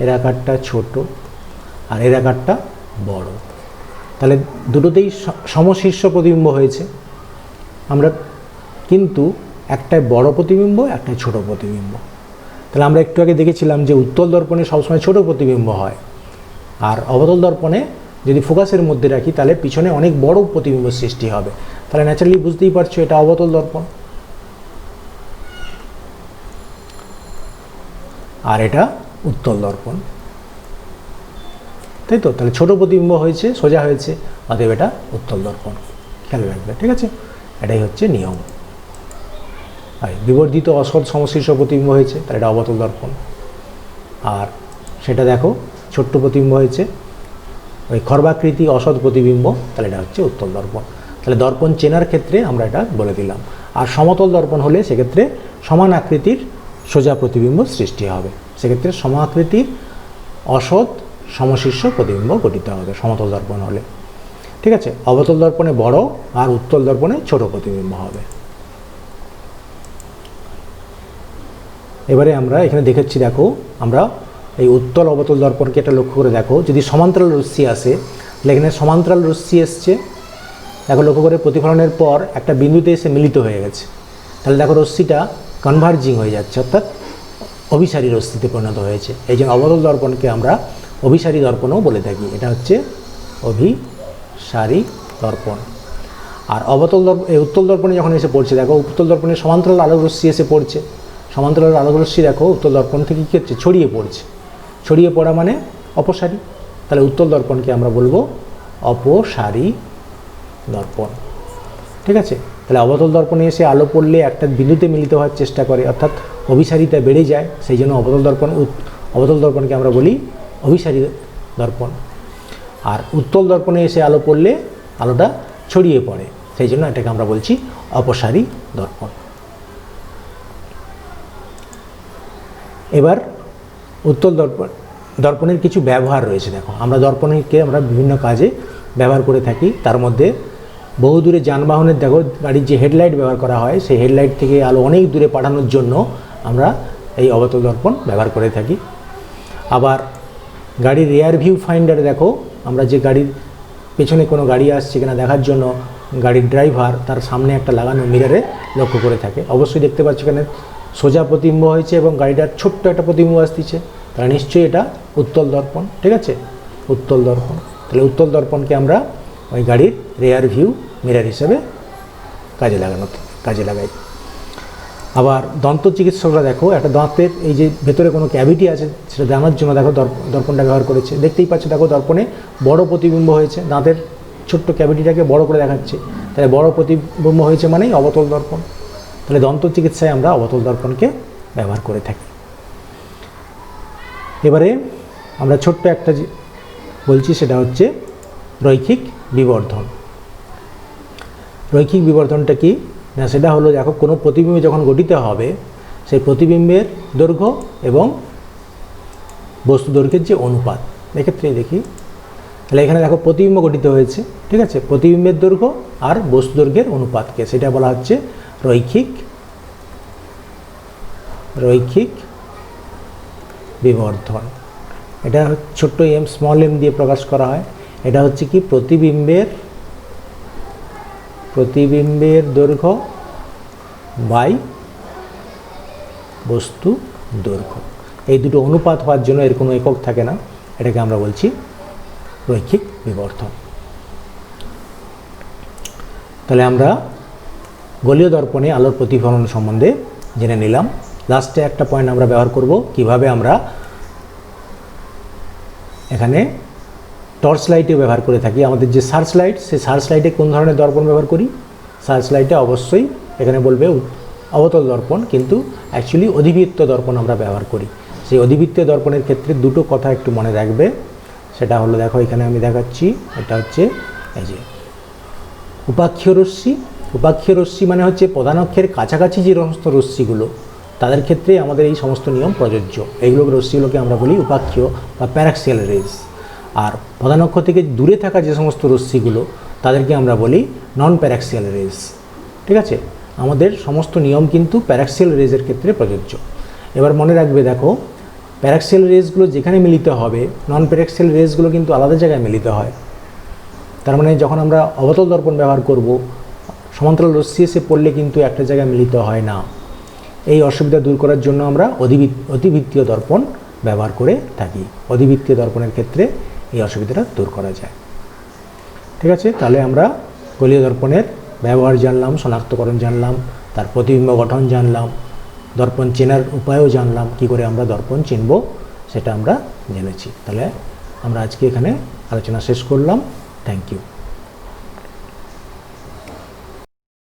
এর আকারটা ছোট আর এর আকারটা বড়। তাহলে দুটোতেই সমশীর্ষ প্রতিবিম্ব হয়েছে। আমরা কিন্তু একটাই বড় প্রতিবিম্ব, একটাই ছোট প্রতিবিম্ব। তাহলে আমরা একটু আগে দেখেছিলাম যে উত্তল দর্পণে সবসময় ছোট প্রতিবিম্ব হয়, আর অবতল দর্পণে যদি ফোকাসের মধ্যে রাখি তাহলে পিছনে অনেক বড় প্রতিবিম্ব সৃষ্টি হবে। তাহলে ন্যাচারালি বুঝতেই পারছো এটা অবতল দর্পণ, আর এটা উত্তল দর্পণ, তাই তো? তাহলে ছোট প্রতিবিম্ব হয়েছে, সোজা হয়েছে, অতএব এটা উত্তল দর্পণ, খেয়াল রাখবে, ঠিক আছে? এটাই হচ্ছে নিয়ম। বিবর্ধিত অসৎ সমশীর্ষ প্রতিবিম্ব হয়েছে, তাহলে এটা অবতল দর্পণ। আর সেটা দেখো ছোট্ট প্রতিবিম্ব হয়েছে, ওই খর্বাকৃতি অসৎ প্রতিবিম্ব, তাহলে এটা হচ্ছে উত্তল দর্পণ। তাহলে দর্পণ চেনার ক্ষেত্রে আমরা এটা বলে দিলাম। আর সমতল দর্পণ হলে সেক্ষেত্রে সমান আকৃতির সোজা প্রতিবিম্ব সৃষ্টি হবে, সেক্ষেত্রে সমাকৃতির অসৎ সমশীর্ষ প্রতিবিম্ব গঠিত হবে সমতল দর্পণ হলে, ঠিক আছে? অবতল দর্পণে বড় আর উত্তল দর্পণে ছোট প্রতিবিম্ব হবে। এবারে আমরা এখানে দেখেছি, দেখো আমরা এই উত্তল অবতল দর্পণকে এটা লক্ষ্য করে দেখো, যদি সমান্তরাল রশ্মি আসে, তাহলে এখানে সমান্তরাল রশ্মি এসছে, দেখো লক্ষ্য করে প্রতিফলনের পর একটা বিন্দুতে এসে মিলিত হয়ে গেছে। তাহলে দেখো রশ্মিটা কনভার্জিং হয়ে যাচ্ছে, অর্থাৎ অভিসারী রশ্মিতে পরিণত হয়েছে। এই জন্য অবতল দর্পণকে আমরা অভিসারী দর্পণও বলে থাকি, এটা হচ্ছে অভিসারী দর্পণ। আর অবতল দর্পণ, এই উত্তল দর্পণে যখন এসে পড়ছে, দেখো উত্তল দর্পণে সমান্তরাল আলোক রশ্মি এসে পড়ছে, সমান্তরাল আলোক রশ্মি দেখো উত্তল দর্পণ থেকে কী হচ্ছে, ছড়িয়ে পড়ছে, ছড়িয়ে পড়া মানে অপসারী। তাহলে উত্তল দর্পণকে আমরা বলবো অপসারী দর্পণ, ঠিক আছে? তাহলে অবতল দর্পণে এসে আলো পড়লে একটা বিন্দুতে মিলিত হওয়ার চেষ্টা করে, অর্থাৎ অভিসারিতা বেড়ে যায়, সেই জন্য অবতল দর্পণকে আমরা বলি অভিসারী দর্পণ। আর উত্তল দর্পণে এসে আলো পড়লে আলোটা ছড়িয়ে পড়ে, সেই জন্য এটাকে আমরা বলছি অপসারী দর্পণ। এবার উত্তল দর্পণের কিছু ব্যবহার রয়েছে। দেখো আমরা দর্পণকে আমরা বিভিন্ন কাজে ব্যবহার করে থাকি, তার মধ্যে বহু দূরে যানবাহনের, দেখো গাড়ির যে হেডলাইট ব্যবহার করা হয়, সেই হেডলাইট থেকে আলো অনেক দূরে পাঠানোর জন্য আমরা এই অবতল দর্পণ ব্যবহার করে থাকি। আবার গাড়ির রিয়ার ভিউ ফাইন্ডারে দেখো, আমরা যে গাড়ির পেছনে কোনো গাড়ি আসছে কিনা দেখার জন্য গাড়ির ড্রাইভার তার সামনে একটা লাগানো মিররে লক্ষ্য করে থাকে। অবশ্যই দেখতে পাচ্ছ এখানে সোজা প্রতিবিম্ব হয়েছে এবং গাড়িটার ছোট্ট একটা প্রতিবিম্ব আসতেছে, তাহলে নিশ্চয়ই এটা উত্তল দর্পণ, ঠিক আছে? উত্তল দর্পণ। তাহলে উত্তল দর্পণকে আমরা ওই গাড়ির রিয়ার ভিউ মিরর হিসেবে কাজে লাগাই। আবার দন্ত চিকিৎসকরা দেখো একটা দাঁতের এই যে ভেতরে কোনো ক্যাভিটি আছে সেটা জানার জন্য দেখো দর্পণটা ব্যবহার করেছে। দেখতেই পাচ্ছ, দেখো দর্পণে বড় প্রতিবিম্ব হয়েছে, দাঁতের ছোট্ট ক্যাভিটিটাকে বড় করে দেখাচ্ছে, তাহলে বড় প্রতিবিম্ব হয়েছে মানেই অবতল দর্পণ। তাহলে দন্ত চিকিৎসায় আমরা অবতল দর্পণকে ব্যবহার করে থাকি। এবারে আমরা ছোট্ট একটা বলছি, সেটা হচ্ছে রৈখিক বিবর্ধন। রৈখিক বিবর্ধনটা কি না, সেটা হলো দেখো কোনো প্রতিবিম্ব যখন গঠিত হবে, সেই প্রতিবিম্বের দৈর্ঘ্য এবং বস্তু দৈর্ঘ্যের যে অনুপাত, এক্ষেত্রে দেখি, তাহলে এখানে দেখো প্রতিবিম্ব গঠিত হয়েছে, ঠিক আছে? প্রতিবিম্বের দৈর্ঘ্য আর বস্তু দৈর্ঘ্যের অনুপাতকে সেটা বলা হচ্ছে রৈখিক বিবর্ধন। এটা ছোট্ট স্মল এম দিয়ে প্রকাশ করা হয়। এটা হচ্ছে কি প্রতিবিম্বের দৈর্ঘ্য বাই বস্তু দৈর্ঘ্য। এই দুটো অনুপাত হওয়ার জন্য এর কোনো একক থাকে না, এটাকে আমরা বলছি রৈখিক বিবর্ধন। তাহলে আমরা গোলীয় দর্পণে আলোর প্রতিফলন সম্বন্ধে জেনে নিলাম। লাস্টে একটা পয়েন্ট আমরা ব্যবহার করব, কিভাবে আমরা এখানে টর্চ লাইটে ব্যবহার করে থাকি। আমাদের যে সার্চ লাইট, সেই সার্চ লাইটে কোন ধরনের দর্পণ ব্যবহার করি? সার্চ লাইটে অবশ্যই এখানে বলবে অবতল দর্পণ, কিন্তু অ্যাকচুয়ালি অধিবৃত্ত দর্পণ আমরা ব্যবহার করি। সেই অধিবৃত্ত দর্পণের ক্ষেত্রে দুটো কথা একটু মনে রাখবে। সেটা হলো, দেখো এখানে আমি দেখাচ্ছি, এটা হচ্ছে এই যে উপাক্ষীয় রশ্মি। উপাক্ষীয় রশ্মি মানে হচ্ছে প্রধান অক্ষের কাছাকাছি যে সমস্ত রশ্মিগুলো, তাদের ক্ষেত্রে আমাদের এই সমস্ত নিয়ম প্রযোজ্য। এইগুলো রশ্মিগুলোকে আমরা বলি উপাক্ষীয় বা প্যারাক্সিয়াল রেজ। আর প্রধান অক্ষ থেকে দূরে থাকা যে সমস্ত রশ্মিগুলো, তাদেরকে আমরা বলি নন প্যারাক্সিয়াল রেজ। ঠিক আছে, আমাদের সমস্ত নিয়ম কিন্তু প্যারাক্সিয়াল রেজের ক্ষেত্রে প্রযোজ্য। এবার মনে রাখবে, দেখো প্যারাক্সিয়াল রেজগুলো যেখানে মিলিত হবে, নন প্যারাক্সিয়াল রেজগুলো কিন্তু আলাদা জায়গায় মিলিত হয়। তার মানে যখন আমরা অবতল দর্পণ ব্যবহার করব, সমান্তরাল রশ্মি এসে পড়লে কিন্তু একটা জায়গায় মিলিত হয় না। এই অসুবিধা দূর করার জন্য আমরা অধিবৃত্তীয় দর্পণ ব্যবহার করে থাকি। অধিবৃত্তীয় দর্পণের ক্ষেত্রে এই অসুবিধাটা দূর করা যায়। ঠিক আছে, তাহলে আমরা গোলীয় দর্পণের ব্যবহার জানলাম, শনাক্তকরণ জানলাম, তার প্রতিবিম্ব গঠন জানলাম, দর্পণ চেনার উপায়ও জানলাম, কি করে আমরা দর্পণ চিনব সেটা আমরা জেনেছি। তাহলে আমরা আজকে এখানে আলোচনা শেষ করলাম। Thank you.